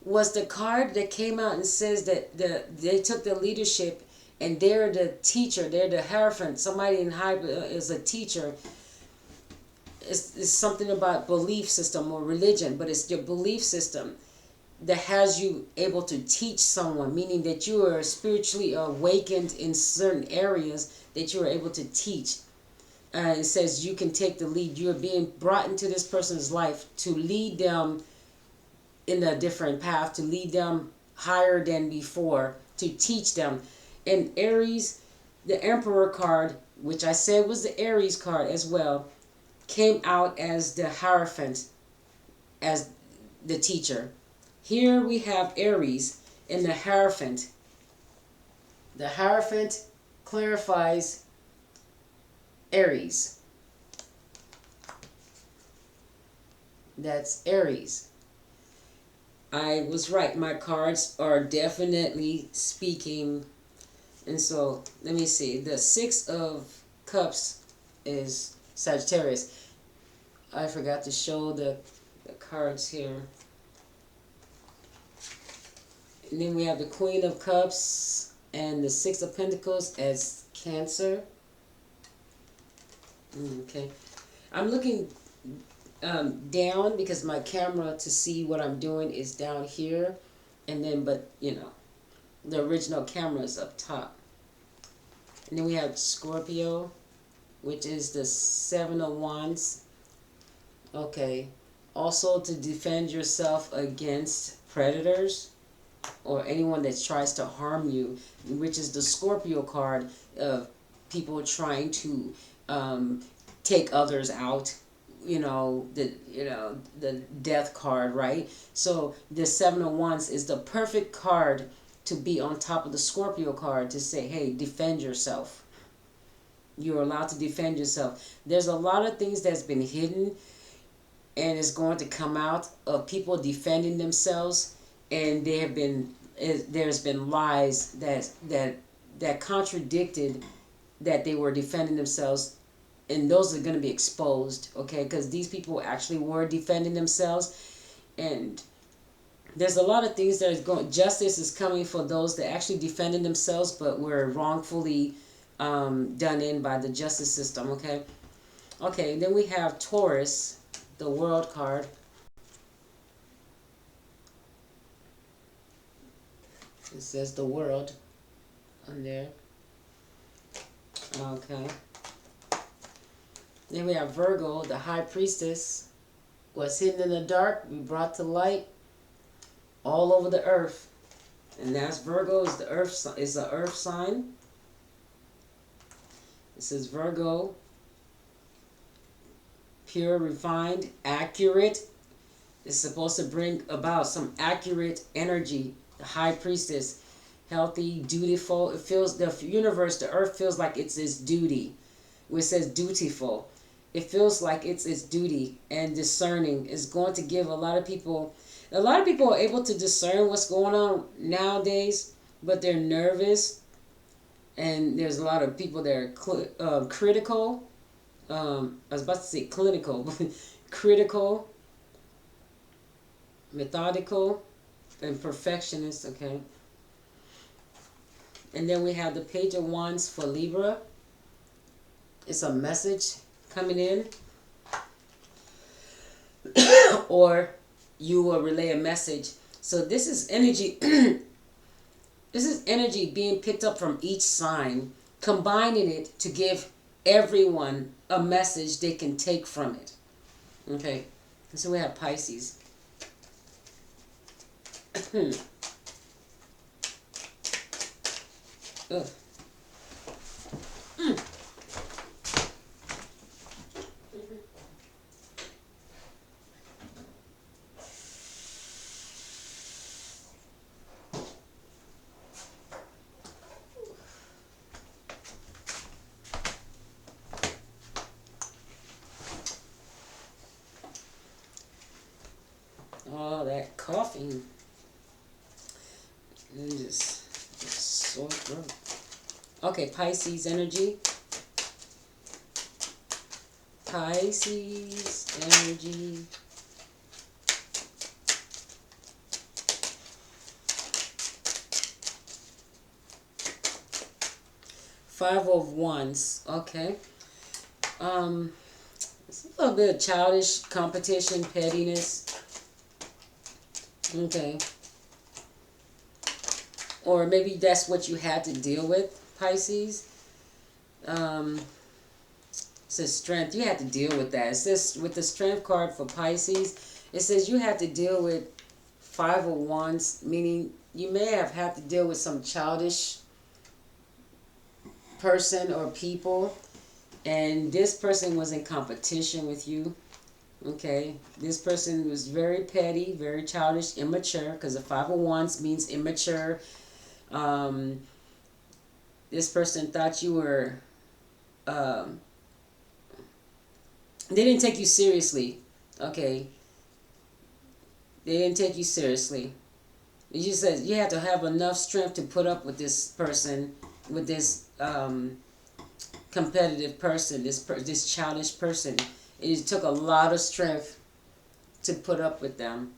was the card that came out and says that they took the leadership and they're the teacher, they're the Hierophant. Somebody in high is a teacher. It's something about belief system or religion, but it's your belief system that has you able to teach someone, meaning that you are spiritually awakened in certain areas that you are able to teach. It says you can take the lead. You are being brought into this person's life to lead them in a different path, to lead them higher than before, to teach them. And Aries, the Emperor card, which I said was the Aries card as well, came out as the Hierophant, as the teacher. Here we have Aries and the Hierophant. The Hierophant clarifies Aries. That's Aries. I was right. My cards are definitely speaking. And so, let me see. The Six of Cups is Sagittarius. I forgot to show the cards here. And then we have the Queen of Cups and the Six of Pentacles as Cancer. Okay. I'm looking down because my camera to see what I'm doing is down here. And then, but, you know, the original camera is up top. And then we have Scorpio, which is the Seven of Wands. Okay. Also to defend yourself against predators or anyone that tries to harm you, which is the Scorpio card of people trying to take others out. The death card, right? So the Seven of Wands is the perfect card to be on top of the Scorpio card to say, hey, defend yourself. You're allowed to defend yourself. There's a lot of things that's been hidden and it's going to come out of people defending themselves, and there's been lies that contradicted that they were defending themselves. And those are going to be exposed, okay? Because these people actually were defending themselves. And There's a lot of things that is going. Justice is coming for those that actually defended themselves, but were wrongfully done in by the justice system. Okay. Okay. Then we have Taurus, the World card. It says the World on there. Okay. Then we have Virgo, the High Priestess. Was hidden in the dark, be brought to light all over the earth. And that's Virgo is the earth sign. It says Virgo, pure, refined, accurate. It's supposed to bring about some accurate energy. The High Priestess, healthy, dutiful. It feels the universe, the earth feels like it's its duty. Where it says dutiful, it feels like it's its duty, and discerning is going to give a lot of people. A lot of people are able to discern what's going on nowadays, but they're nervous, and there's a lot of people that are critical. I was about to say clinical, but critical, methodical, and perfectionist. Okay. And then we have the Page of Wands for Libra. It's a message coming in, or you will relay a message. So this is energy. This is energy being picked up from each sign, combining it to give everyone a message they can take from it. Okay, so we have Pisces. Ugh. Oh, that coughing. And just sore throat. Okay, Pisces energy. Pisces energy. Five of Wands. Okay. It's a little bit of childish competition, pettiness. Okay. Or maybe that's what you had to deal with, Pisces. It says strength. You had to deal with that. It says with the strength card for Pisces, it says you had to deal with Five of Wands, meaning you may have had to deal with some childish person or people, and this person was in competition with you. Okay, this person was very petty, very childish, immature, because the Five of Wands means immature. This person thought you were, they didn't take you seriously. Okay, they didn't take you seriously. It just says you have to have enough strength to put up with this person, with this competitive person, this childish person. It took a lot of strength to put up with them.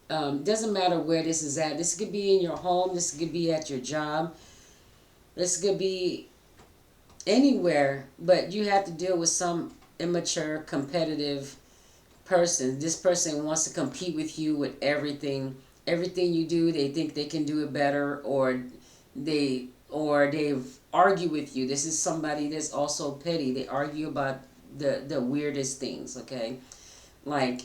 Doesn't matter where this is at. This could be in your home. This could be at your job. This could be anywhere. But you have to deal with some immature, competitive person. This person wants to compete with you with everything. Everything you do, they think they can do it better, or they've argue with you. This is somebody that's also petty. They argue about the weirdest things. Okay, like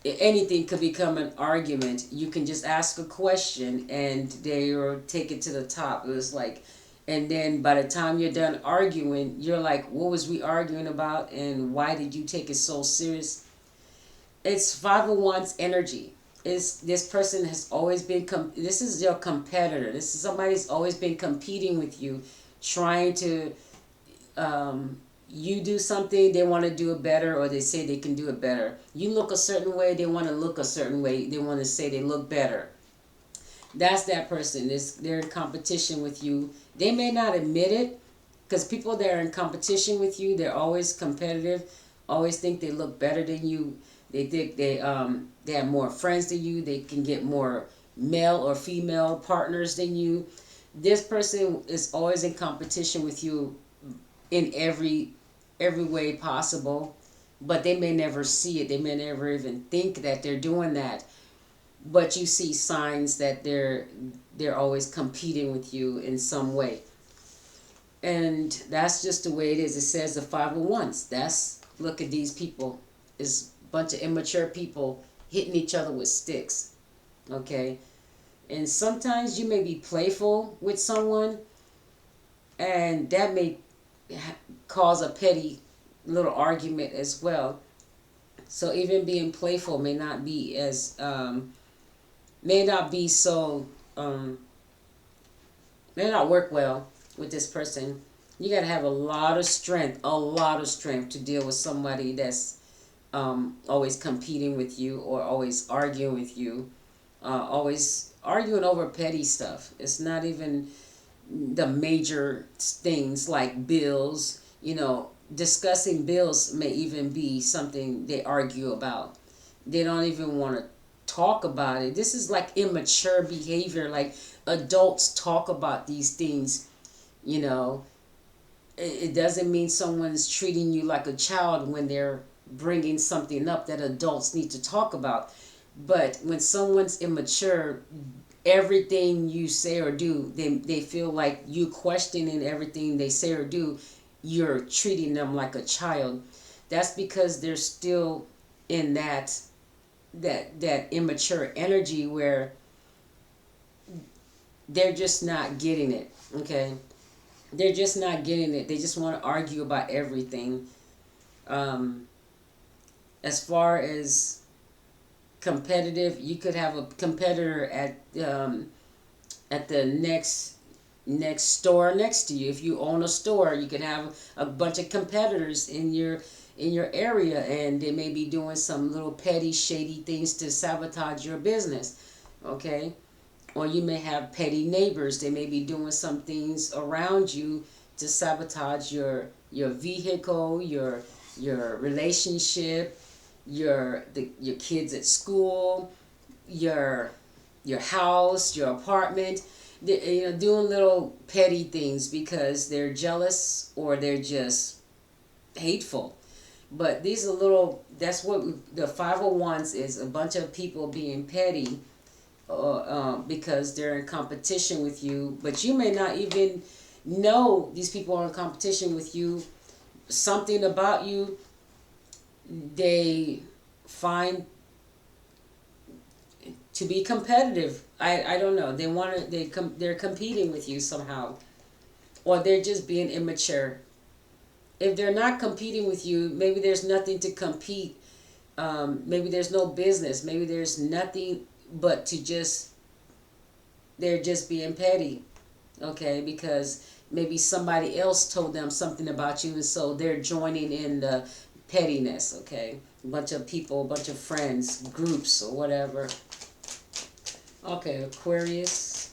anything could become an argument. You can just ask a question and they will take it to the top. It was like, and then by the time you're done arguing, you're like, what was we arguing about, and why did you take it so serious? It's Five of Wands energy. This person has always been this is your competitor. This is somebody who's always been competing with you, trying to you do something, they want to do it better, or they say they can do it better. You look a certain way, they want to look a certain way. They want to say they look better. That's that person. They're in competition with you. They may not admit it, because people that are in competition with you, they're always competitive, always think they look better than you. They think they have more friends than you. They can get more male or female partners than you. This person is always in competition with you in every way possible, but they may never see it. They may never even think that they're doing that. But you see signs that they're always competing with you in some way. And that's just the way it is. It says the 501s. That's, look at these people. It's a bunch of immature people hitting each other with sticks. Okay? And sometimes you may be playful with someone, and that may cause a petty little argument as well. So even being playful may not be as may not be so may not work well with this person. You got to have a lot of strength to deal with somebody that's always competing with you or always arguing with you, always arguing over petty stuff. It's not even the major things like bills. Discussing bills may even be something they argue about. They don't even want to talk about it. This is like immature behavior. Like, adults talk about these things. you know it doesn't mean someone's treating you like a child when they're bringing something up that adults need to talk about. But when someone's immature, everything you say or do, they feel like you questioning everything they say or do. You're treating them like a child. That's because they're still in that immature energy where they're just not getting it. Okay, they're just not getting it. They just want to argue about everything. As far as competitive, you could have a competitor at the next store next to you. If you own a store, you could have a bunch of competitors in your area, and they may be doing some little petty shady things to sabotage your business. Okay, or you may have petty neighbors. They may be doing some things around you to sabotage your vehicle, your relationship, your kids at school, your house, your apartment. Doing little petty things because they're jealous or they're just hateful. But these are little. That's what the 501s is. A bunch of people being petty, because they're in competition with you. But you may not even know these people are in competition with you. Something about you they find to be competitive. I don't know. They're competing with you somehow, or they're just being immature. If they're not competing with you, maybe there's nothing to compete. Maybe there's no business. Maybe there's nothing but they're just being petty. Okay, because maybe somebody else told them something about you, and so they're joining in the pettiness. Okay, a bunch of people, a bunch of friends, groups, or whatever. Okay, Aquarius,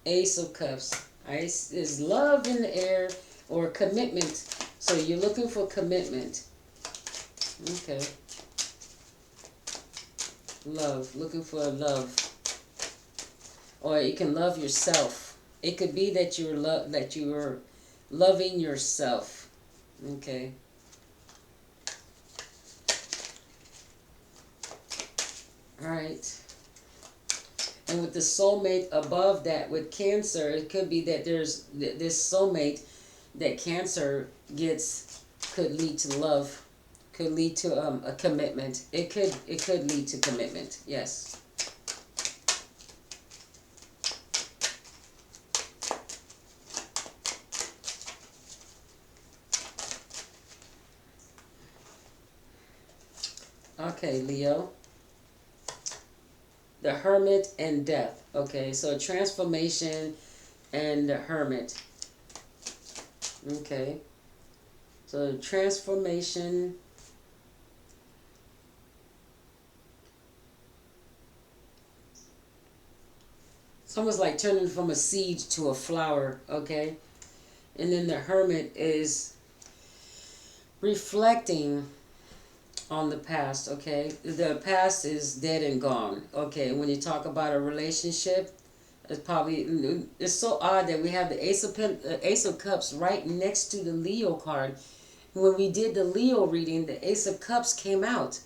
Ace of Cups. Ice is love in the air or commitment. So you're looking for commitment. Okay. Love, looking for love. Or you can love yourself. It could be that you're loving yourself. Okay. All right. And with the soulmate above that, with Cancer, it could be that there's this soulmate that Cancer gets could lead to love, could lead to a commitment. It could lead to commitment. Yes. Okay, Leo. The Hermit and Death. Okay, so transformation and the Hermit. Okay, so transformation. It's almost like turning from a seed to a flower. Okay, and then the Hermit is reflecting on the past. Okay, the past is dead and gone. Okay, when you talk about a relationship, it's probably, it's so odd that we have the Ace of Cups right next to the Leo card. When we did the Leo reading, the Ace of Cups came out.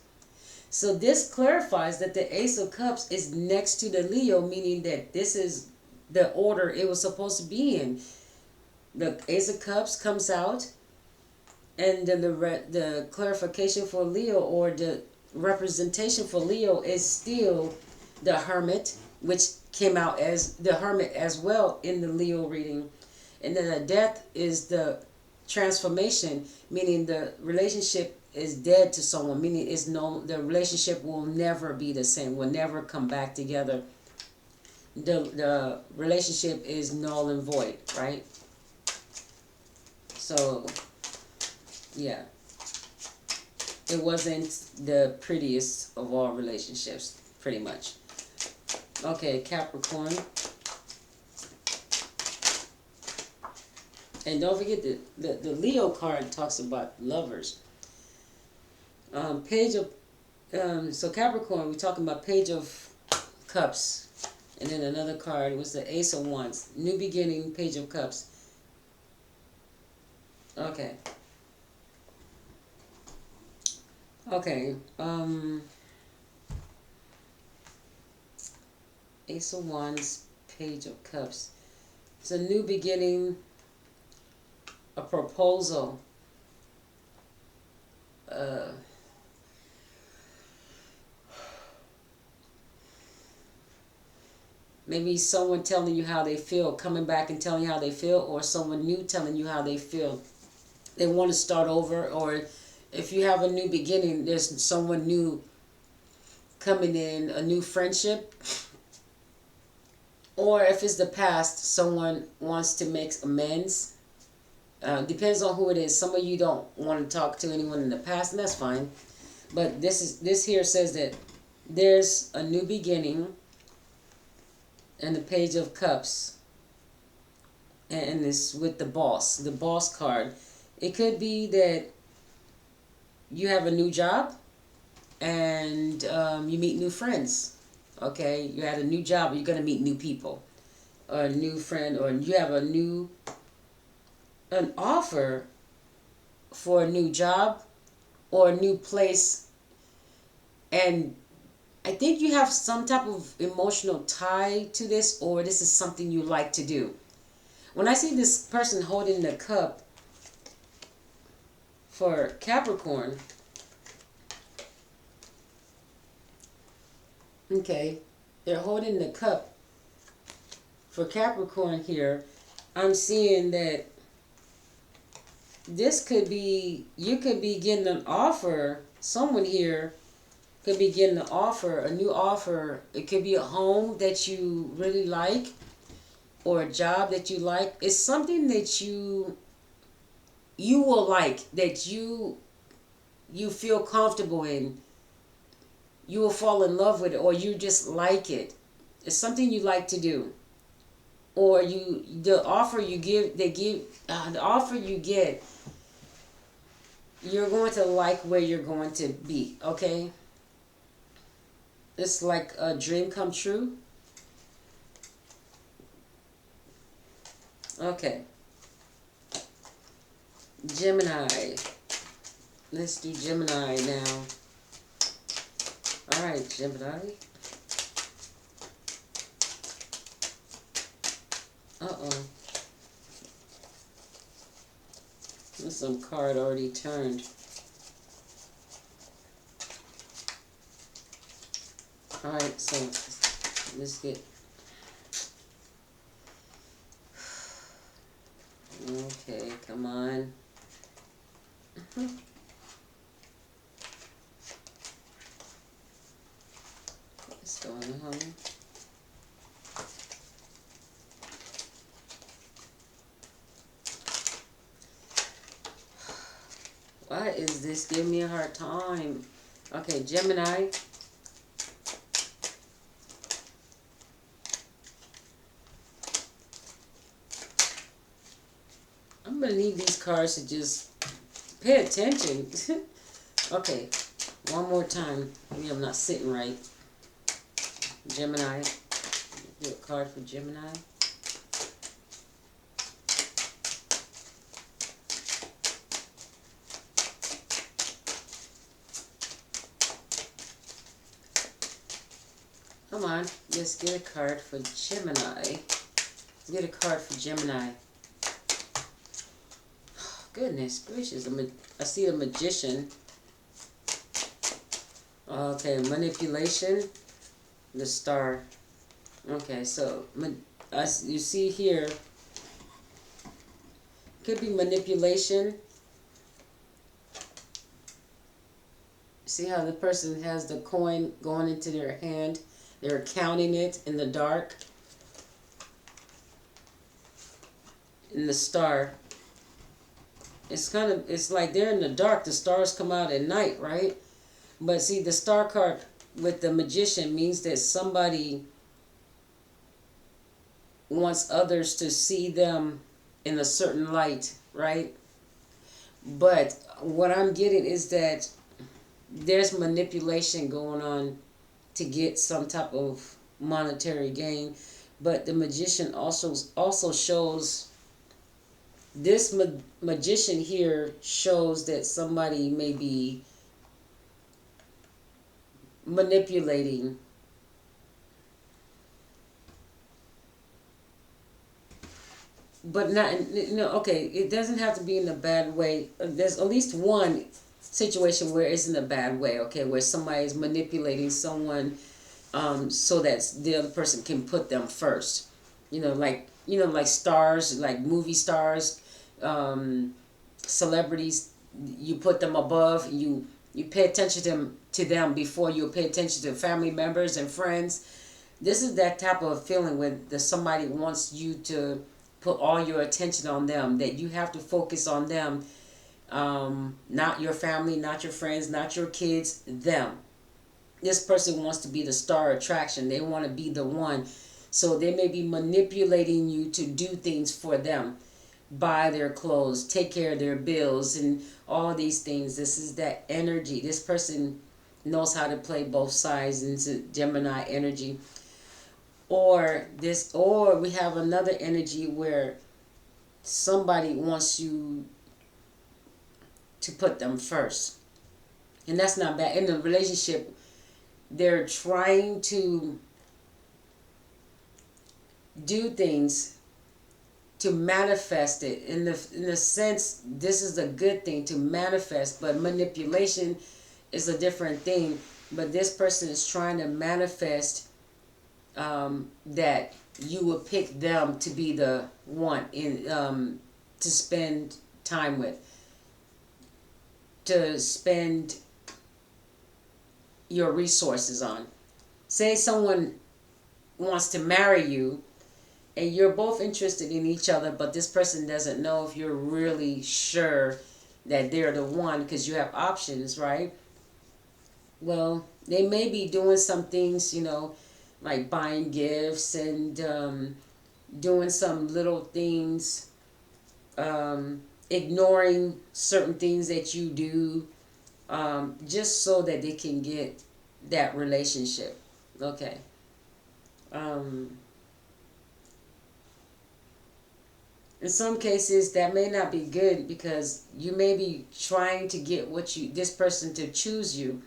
So this clarifies that the Ace of Cups is next to the Leo, meaning that this is the order it was supposed to be in. The Ace of Cups comes out, and then the clarification for Leo, or the representation for Leo, is still the Hermit, which came out as the Hermit as well in the Leo reading. And then the Death is the transformation, meaning the relationship is dead to someone, meaning the relationship will never be the same, will never come back together. The relationship is null and void, right? So yeah, it wasn't the prettiest of all relationships, pretty much. Okay, Capricorn. And don't forget the Leo card talks about lovers. Page of, so Capricorn, we're talking about Page of Cups. And then another card was the Ace of Wands. New beginning, Page of Cups. Okay. Okay. Ace of Wands, Page of Cups. It's a new beginning, a proposal. Maybe someone telling you how they feel, coming back and telling you how they feel, or someone new telling you how they feel. They want to start over, or if you have a new beginning, there's someone new coming in, a new friendship. Or if it's the past, someone wants to make amends. Depends on who it is. Some of you don't want to talk to anyone in the past, and that's fine. But this here says that there's a new beginning, and the Page of Cups, and it's with the boss card. It could be that you have a new job, and you meet new friends. Okay, you're at a new job, you're going to meet new people, or a new friend, or you have an offer for a new job or a new place, and I think you have some type of emotional tie to this, or this is something you like to do. When I see this person holding the cup for Capricorn, okay, they're holding the cup for Capricorn here. I'm seeing that this could be, you could be getting an offer. Someone here could be getting an offer, a new offer. It could be a home that you really like, or a job that you like. It's something that you will like, that you feel comfortable in. You will fall in love with it, or you just like it. It's something you like to do. Or the offer you give, the offer you get, you're going to like where you're going to be, okay? It's like a dream come true. Okay. Gemini. Let's do Gemini now. Alright, Gemini. Uh-oh. There's some card already turned. Alright, so let's get... Okay, come on. What's going on? Why is this giving me a hard time? Okay, Gemini. I'm going to need these cards to just pay attention. Okay. One more time. Maybe I'm not sitting right. Gemini. Do a card for Gemini. Come on, let's get a card for Gemini. Get a card for Gemini. Goodness gracious, I see a magician. Okay, manipulation, the star. Okay, so you see here, could be manipulation. See how the person has the coin going into their hand? They're counting it in the dark. In the star. It's like they're in the dark. The stars come out at night, right? But see, the star card with the magician means that somebody wants others to see them in a certain light, right? But what I'm getting is that there's manipulation going on to get some type of monetary gain. But the magician also shows, this magician here shows that somebody may be manipulating. But not, okay, it doesn't have to be in a bad way. There's at least one situation where it's in a bad way, okay, where somebody is manipulating someone so that the other person can put them first. Like stars, like movie stars, celebrities, you put them above, you pay attention to them before you pay attention to family members and friends. This is that type of feeling when somebody wants you to put all your attention on them, that you have to focus on them, not your family, not your friends, not your kids, them. This person wants to be the star attraction. They want to be the one. So they may be manipulating you to do things for them. Buy their clothes, take care of their bills, and all these things. This is that energy. This person knows how to play both sides into Gemini energy. Or we have another energy where somebody wants you to put them first. And that's not bad. In the relationship, they're trying to do things to manifest it. In the sense, this is a good thing to manifest, but manipulation is a different thing. But this person is trying to manifest that you would pick them to be the one to spend time with, to spend your resources on. Say someone wants to marry you and you're both interested in each other, but this person doesn't know if you're really sure that they're the one, because you have options, right? Well, they may be doing some things, like buying gifts and doing some little things, ignoring certain things that you do, just so that they can get that relationship. Okay. In some cases, that may not be good, because you may be trying to get this person to choose you.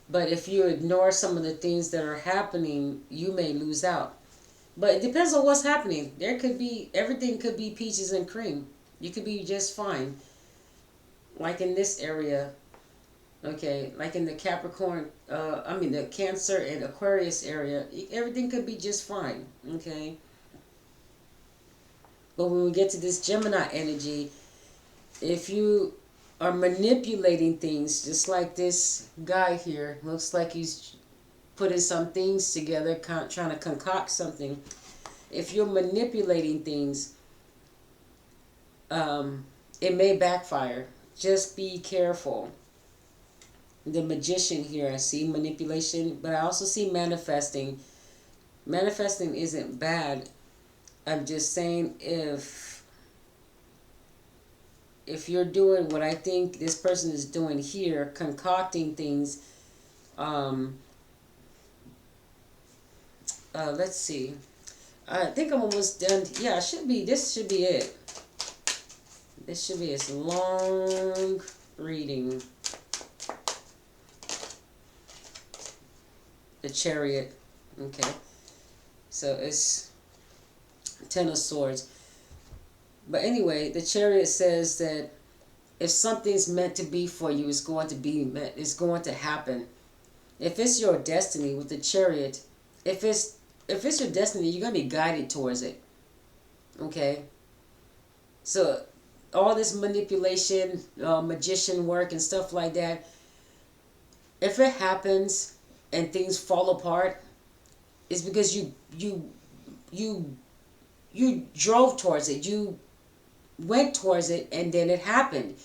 But if you ignore some of the things that are happening, you may lose out. But it depends on what's happening. Everything could be peaches and cream. You could be just fine. Like in this area, okay, like in the Capricorn, the Cancer and Aquarius area, everything could be just fine, okay? But when we get to this Gemini energy, if you are manipulating things, just like this guy here, looks like he's putting some things together, trying to concoct something. If you're manipulating things, it may backfire. Just be careful. The Magician here, I see manipulation, but I also see manifesting. Manifesting isn't bad. I'm just saying, if if you're doing what I think this person is doing here, concocting things, um, let's see. I think I'm almost done. Yeah, this should be it. This should be its long reading. The Chariot. Okay. So it's Ten of Swords. But anyway, the Chariot says that if something's meant to be for you, it's going to be meant. It's going to happen. If it's your destiny with the Chariot, if it's your destiny, you're gonna be guided towards it. Okay. So all this manipulation, magician work, and stuff like that. If it happens and things fall apart, it's because you you drove towards it. You went towards it, and then it happened.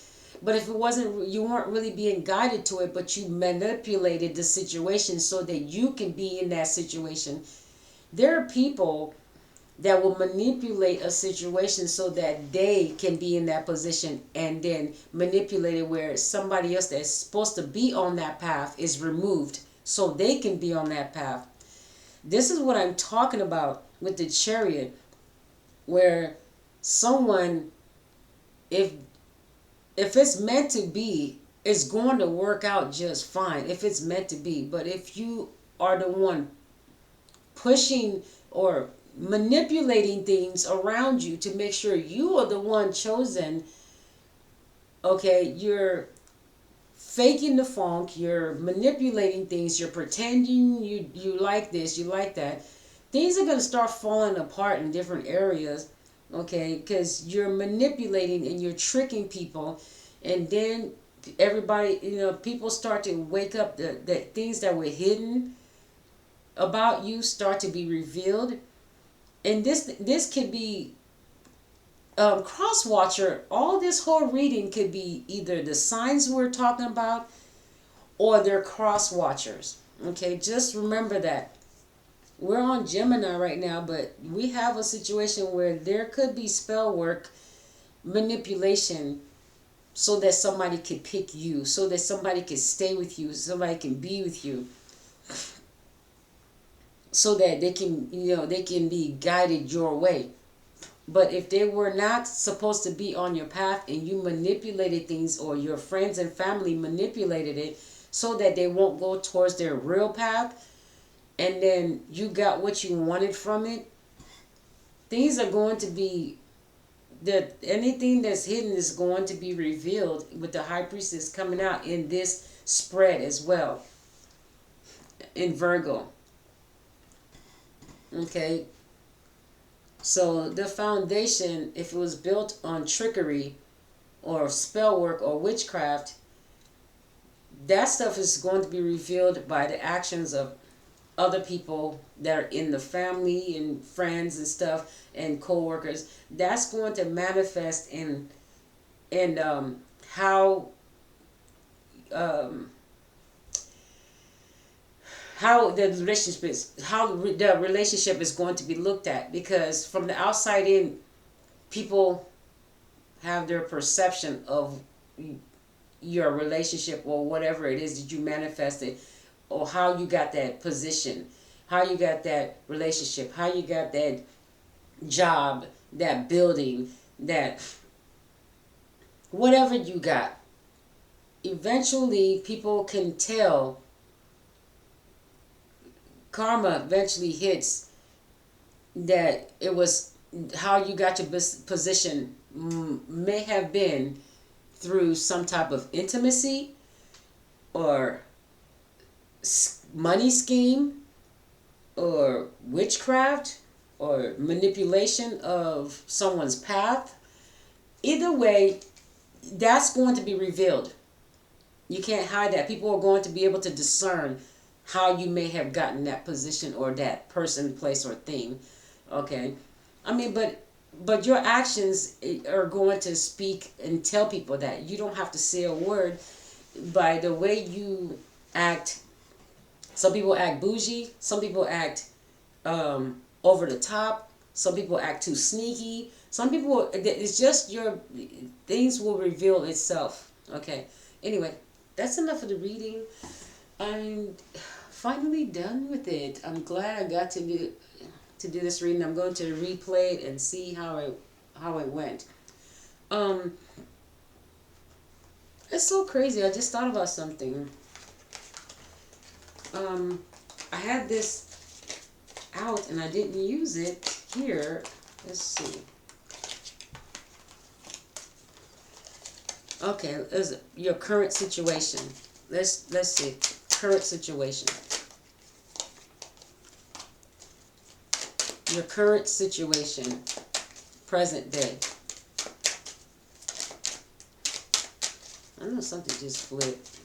But if it wasn't, you weren't really being guided to it, but you manipulated the situation so that you can be in that situation. There are people that will manipulate a situation so that they can be in that position, and then manipulate it where somebody else that's supposed to be on that path is removed so they can be on that path. This is what I'm talking about with the Chariot, where someone, if it's meant to be, it's going to work out just fine if it's meant to be. But if you are the one pushing or manipulating things around you to make sure you are the one chosen, okay, you're faking the funk, you're manipulating things, you're pretending you like this, you like that, things are going to start falling apart in different areas, okay, because you're manipulating and you're tricking people. And then everybody, people start to wake up, the things that were hidden about you start to be revealed. And this could be cross watcher. All this whole reading could be either the signs we're talking about or they're cross watchers. Okay, just remember that. We're on Gemini right now, but we have a situation where there could be spell work, manipulation, so that somebody could pick you, so that somebody could stay with you, somebody can be with you, so that they can be guided your way. But if they were not supposed to be on your path and you manipulated things, or your friends and family manipulated it so that they won't go towards their real path, and then you got what you wanted from it, things are going to be, that anything that's hidden is going to be revealed with the High Priestess coming out in this spread as well, in Virgo. Okay, so the foundation, if it was built on trickery or spell work or witchcraft, that stuff is going to be revealed by the actions of other people that are in the family and friends and stuff and co-workers. That's going to manifest in how the relationship is going to be looked at, because from the outside in, people have their perception of your relationship or whatever it is that you manifested, or how you got that position, how you got that relationship, how you got that job, that building, that whatever you got. Eventually people can tell, karma eventually hits, that it was how you got your position may have been through some type of intimacy or money scheme or witchcraft or manipulation of someone's path. Either way, that's going to be revealed. You can't hide that. People are going to be able to discern how you may have gotten that position or that person, place, or thing. Okay, I mean, but your actions are going to speak and tell people that. You don't have to say a word. By the way you act, some people act bougie, some people act over the top, Some people act too sneaky. Some people, it's just your, things will reveal itself. Okay. Anyway, that's enough of the reading. I'm finally done with it. I'm glad I got to do this reading. I'm going to replay it and see how it went. Um, it's so crazy. I just thought about something. I had this out and I didn't use it here. Let's see. Okay, is your current situation. Let's see. Current situation. Your current situation. Present day. I know something just flipped.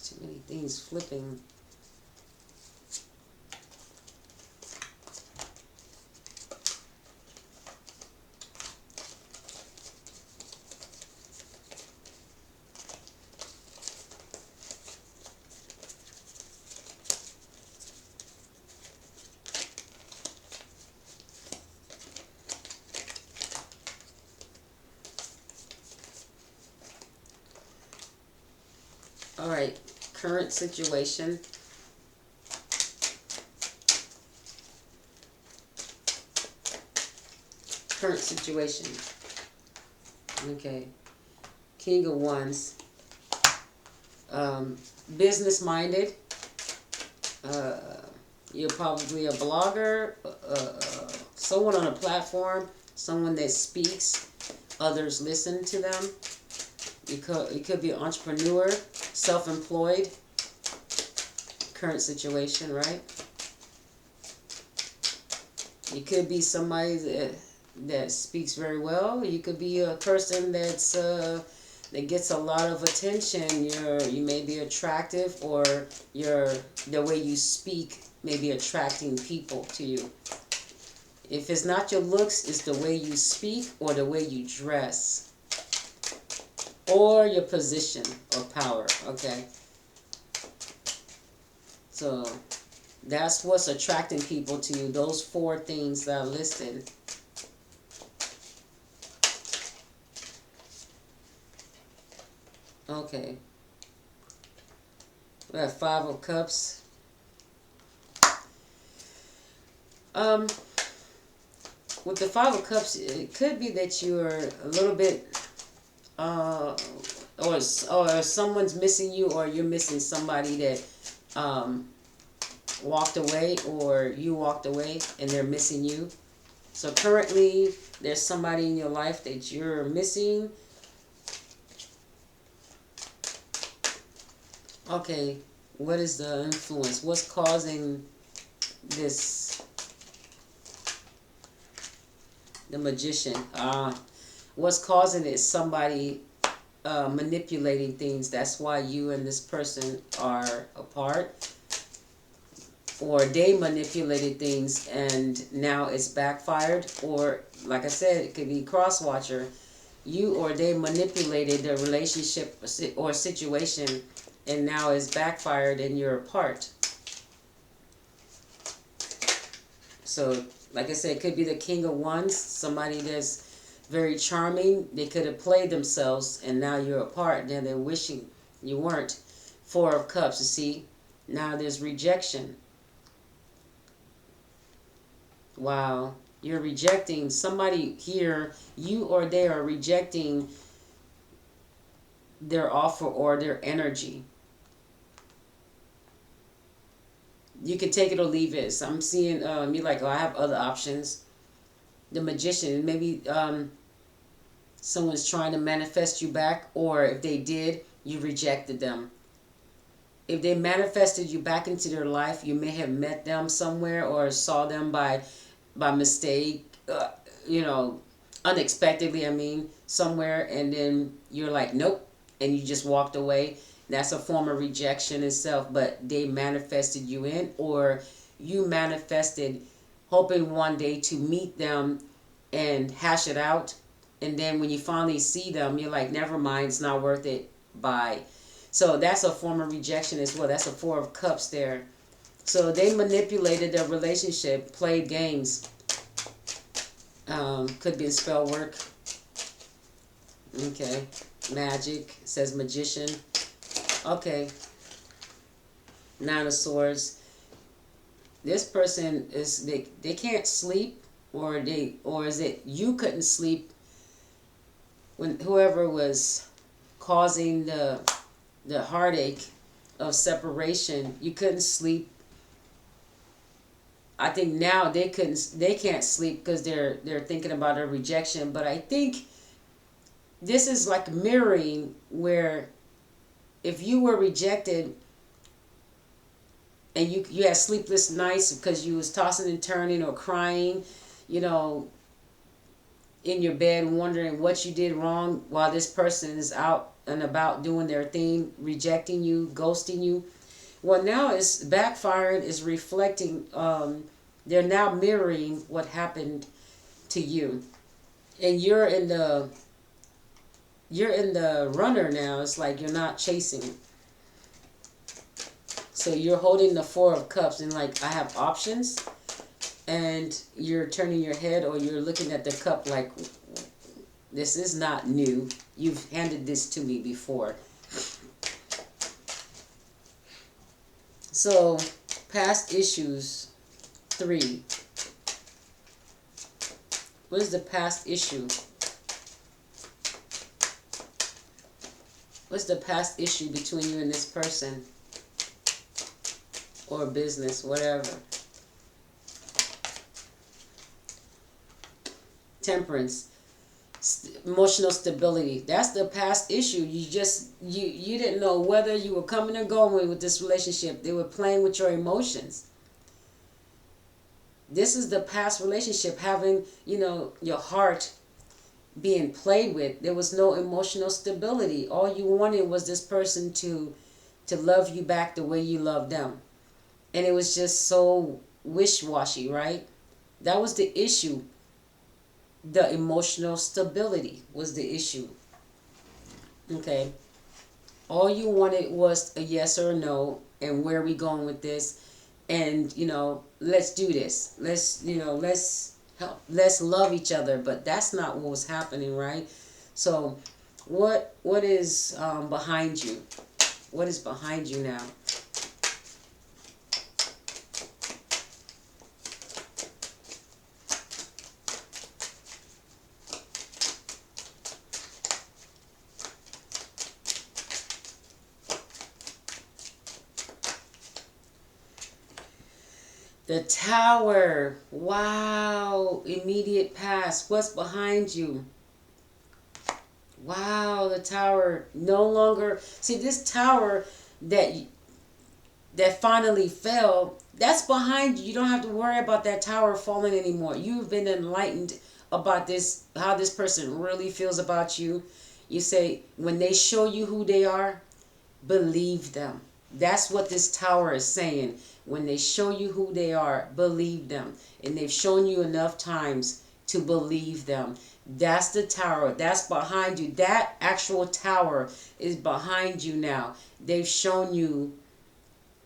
Too many things flipping. All right, current situation. Current situation. Okay. King of Wands. Business minded. You're probably a blogger, someone on a platform, someone that speaks, others listen to them. You could be an entrepreneur, self-employed, current situation, right? You could be somebody that speaks very well. You could be a person that gets a lot of attention. You may be attractive, or the way you speak may be attracting people to you. If it's not your looks, it's the way you speak or the way you dress. Or your position or power, okay? So that's what's attracting people to you, those 4 things that are listed. Okay. We have 5 of Cups. With the 5 of Cups, it could be that you're a little bit or someone's missing you, or you're missing somebody that walked away, or you walked away and they're missing you. So currently there's somebody in your life that you're missing. Okay, what is the influence? What's causing this? The Magician. What's causing it is somebody manipulating things. That's why you and this person are apart. Or they manipulated things and now it's backfired. Or, like I said, it could be cross-watcher. You or they manipulated the relationship or situation and now it's backfired and you're apart. So, like I said, it could be the King of Wands, somebody that's very charming. They could have played themselves and now you're apart. Then they're wishing you weren't. 4 of Cups, you see. Now there's rejection. Wow. You're rejecting somebody here. You or they are rejecting their offer or their energy. You can take it or leave it. So I'm seeing you're like, oh, I have other options. The Magician, maybe someone's trying to manifest you back, or if they did, you rejected them. If they manifested you back into their life, you may have met them somewhere or saw them by mistake, unexpectedly, somewhere, and then you're like, nope, and you just walked away. That's a form of rejection itself, but they manifested you in, or you manifested hoping one day to meet them and hash it out. And then when you finally see them, you're like, never mind, it's not worth it. Bye. So that's a form of rejection as well. That's a Four of Cups there. So they manipulated their relationship, played games. Could be in spell work. Okay. Magic. Says magician. Okay. Nine of Swords. This person is, they can't sleep, or is it you couldn't sleep when whoever was causing the heartache of separation, you couldn't sleep. I think now they can't sleep because they're thinking about a rejection. But I think this is like mirroring, where if you were rejected and you had sleepless nights because you was tossing and turning or crying, you know, in your bed wondering what you did wrong, while this person is out and about doing their thing, rejecting you, ghosting you. Well, now it's backfiring, is reflecting. They're now mirroring what happened to you, and you're in the runner now. It's like you're not chasing. So you're holding the Four of Cups and like, I have options, and you're turning your head or you're looking at the cup like, this is not new. You've handed this to me before. So past issues, 3. What is the past issue? What's the past issue between you and this person? Or business, whatever. Temperance. Emotional stability. That's the past issue. You didn't know whether you were coming or going with this relationship. They were playing with your emotions. This is the past relationship, having, your heart being played with. There was no emotional stability. All you wanted was this person to love you back the way you loved them. And it was just so wish-washy, right? That was the issue. The emotional stability was the issue. Okay. All you wanted was a yes or a no, and where are we going with this? And, let's do this. Let's love each other. But that's not what was happening, right? So what is behind you? What is behind you now? The Tower. Wow. Immediate past. What's behind you? Wow, the Tower. No longer. See, this tower that finally fell, that's behind you. You don't have to worry about that tower falling anymore. You've been enlightened about this, how this person really feels about you. You say, when they show you who they are, believe them. That's what this tower is saying. When they show you who they are, believe them. And they've shown you enough times to believe them. That's the tower. That's behind you. That actual tower is behind you now. They've shown you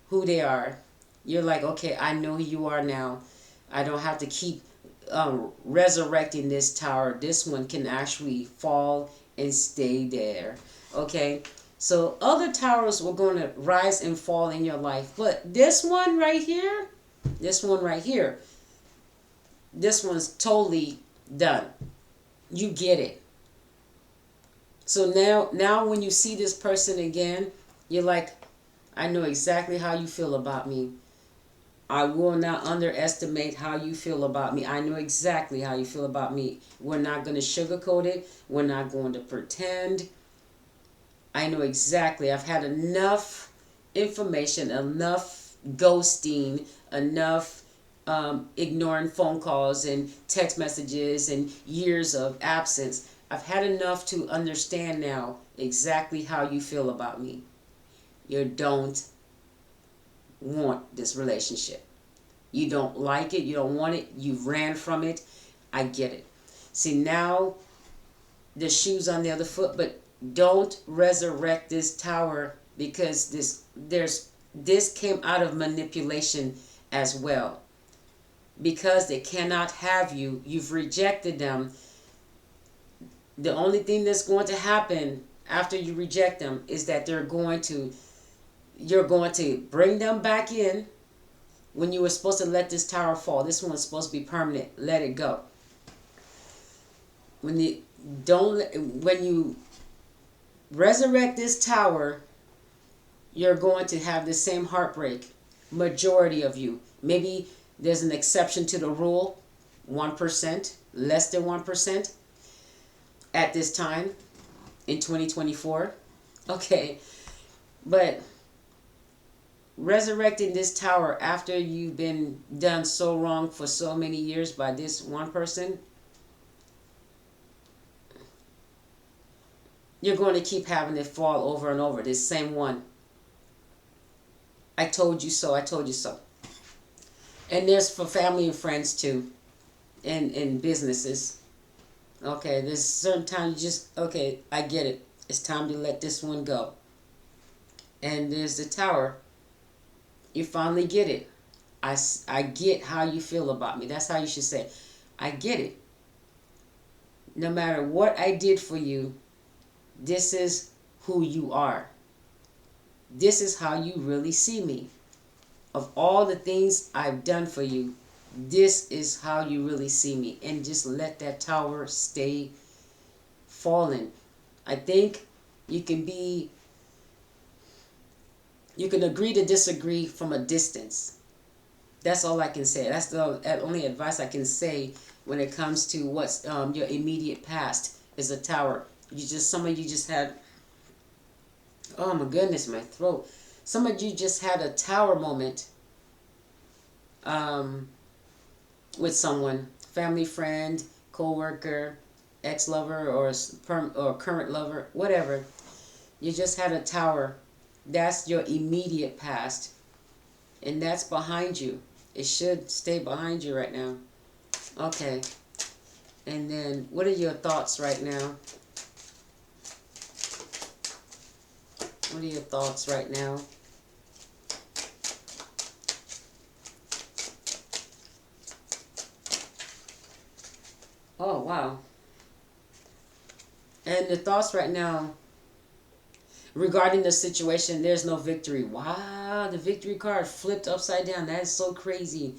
who they are. You're like, okay, I know who you are now. I don't have to keep resurrecting this tower. This one can actually fall and stay there. Okay? So other towers were going to rise and fall in your life. But this one right here, this one's totally done. You get it. So now when you see this person again, you're like, I know exactly how you feel about me. I will not underestimate how you feel about me. I know exactly how you feel about me. We're not going to sugarcoat it. We're not going to pretend. I know exactly. I've had enough information, enough ghosting, enough ignoring phone calls and text messages and years of absence. I've had enough to understand now exactly how you feel about me. You don't want this relationship. You don't like it. You don't want it. You've ran from it. I get it. See, now the shoe's on the other foot, but don't resurrect this tower because this came out of manipulation as well. Because they cannot have you, you've rejected them. The only thing that's going to happen after you reject them is that you're going to bring them back in. When you were supposed to let this tower fall, this one was supposed to be permanent. Let it go. When you resurrect this tower, you're going to have the same heartbreak. Majority of you. Maybe there's an exception to the rule. 1%, less than 1% at this time in 2024. Okay, but resurrecting this tower after you've been done so wrong for so many years by this one person, you're going to keep having it fall over and over. This same one. I told you so. I told you so. And there's for family and friends too. And businesses. Okay, there's certain times you just, okay, I get it. It's time to let this one go. And there's the tower. You finally get it. I get how you feel about me. That's how you should say. I get it. No matter what I did for you, this is who you are. This is how you really see me. Of all the things I've done for you, this is how you really see me. And just let that tower stay fallen. I think you can agree to disagree from a distance. That's all I can say. That's the only advice I can say when it comes to what's your immediate past is a tower. Some of you just had, oh my goodness, my throat. Some of you just had a tower moment with someone, family, friend, co-worker, ex-lover, or current lover, whatever. You just had a tower. That's your immediate past. And that's behind you. It should stay behind you right now. Okay. And then, what are your thoughts right now? What are your thoughts right now? Oh, wow. And the thoughts right now regarding the situation, there's no victory. Wow, the victory card flipped upside down. That is so crazy.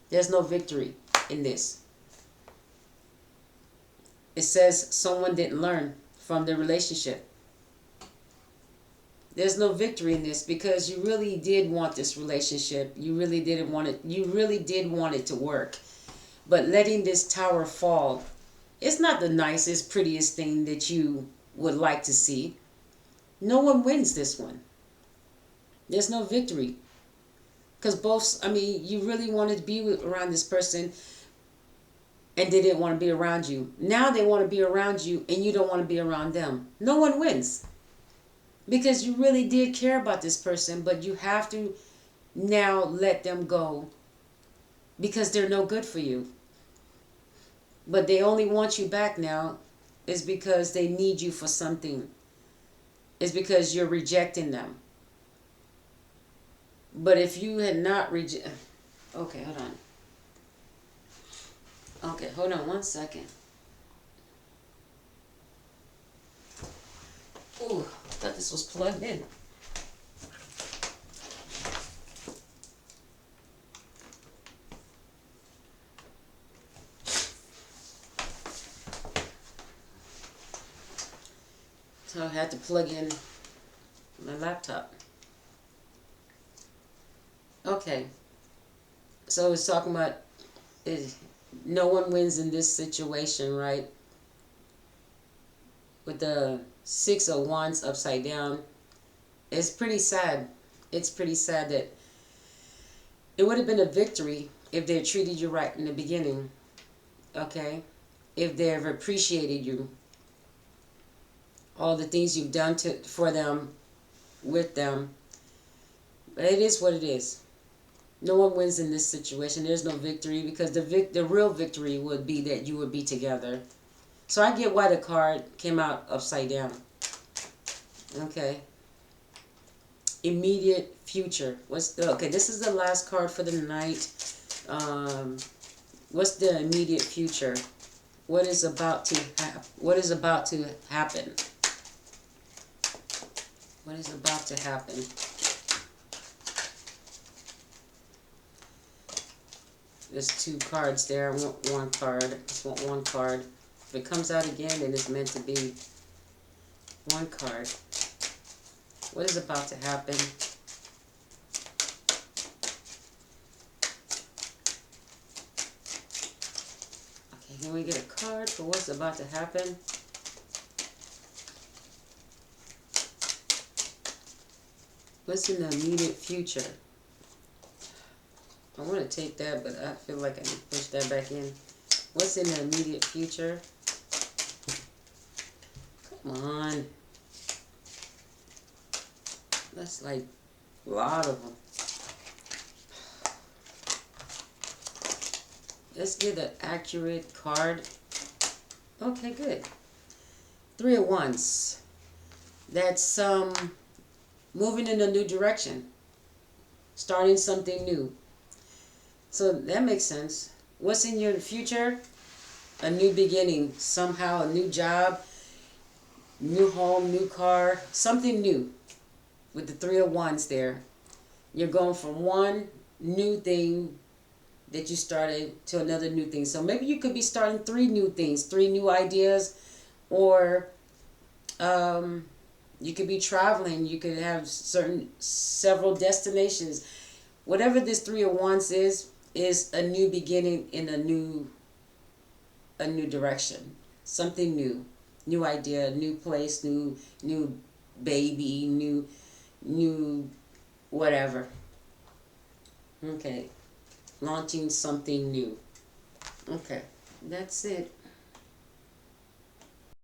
There's no victory in this. It says someone didn't learn from the relationship. There's no victory in this because you really did want this relationship. You really didn't want it. You really did want it to work. But letting this tower fall, it's not the nicest, prettiest thing that you would like to see. No one wins this one. There's no victory. Because you really wanted to be around this person and they didn't want to be around you. Now they want to be around you and you don't want to be around them. No one wins. Because you really did care about this person, but you have to now let them go because they're no good for you. But they only want you back now is because they need you for something. It's because you're rejecting them. But if you had not rejected... Okay, hold on. Okay, hold on one second. Ooh, I thought this was plugged in. So I had to plug in my laptop. Okay. So it's talking about no one wins in this situation, right? With the 6 of Wands upside down. It's pretty sad. It's pretty sad that it would have been a victory if they treated you right in the beginning. Okay? If they've appreciated you. All the things you've done for them, with them. But it is what it is. No one wins in this situation. There's no victory because the real victory would be that you would be together. So I get why the card came out upside down. Okay. immediate future. Okay, this is the last card for the night. What's the immediate future? What is about to what is about to happen? What is about to happen? There's two cards there. I want one card. I just want one card. If it comes out again, then it's meant to be one card. What is about to happen? Okay, can we get a card for what's about to happen? What's in the immediate future? I want to take that, but I feel like I need to push that back in. What's in the immediate future? Come on. That's like a lot of them. Let's get an accurate card. Okay, good. 3 of Wands. That's moving in a new direction. Starting something new. So that makes sense. What's in your future? A new beginning. Somehow a new job, new home, new car, something new. With the 3 of Wands there. You're going from one new thing that you started to another new thing. So maybe you could be starting 3 new things, 3 new ideas, or you could be traveling. You could have several destinations. Whatever this 3 of Wands is a new beginning in a new direction. Something new. New idea, new place, new baby, new whatever. Okay. Launching something new. Okay. That's it.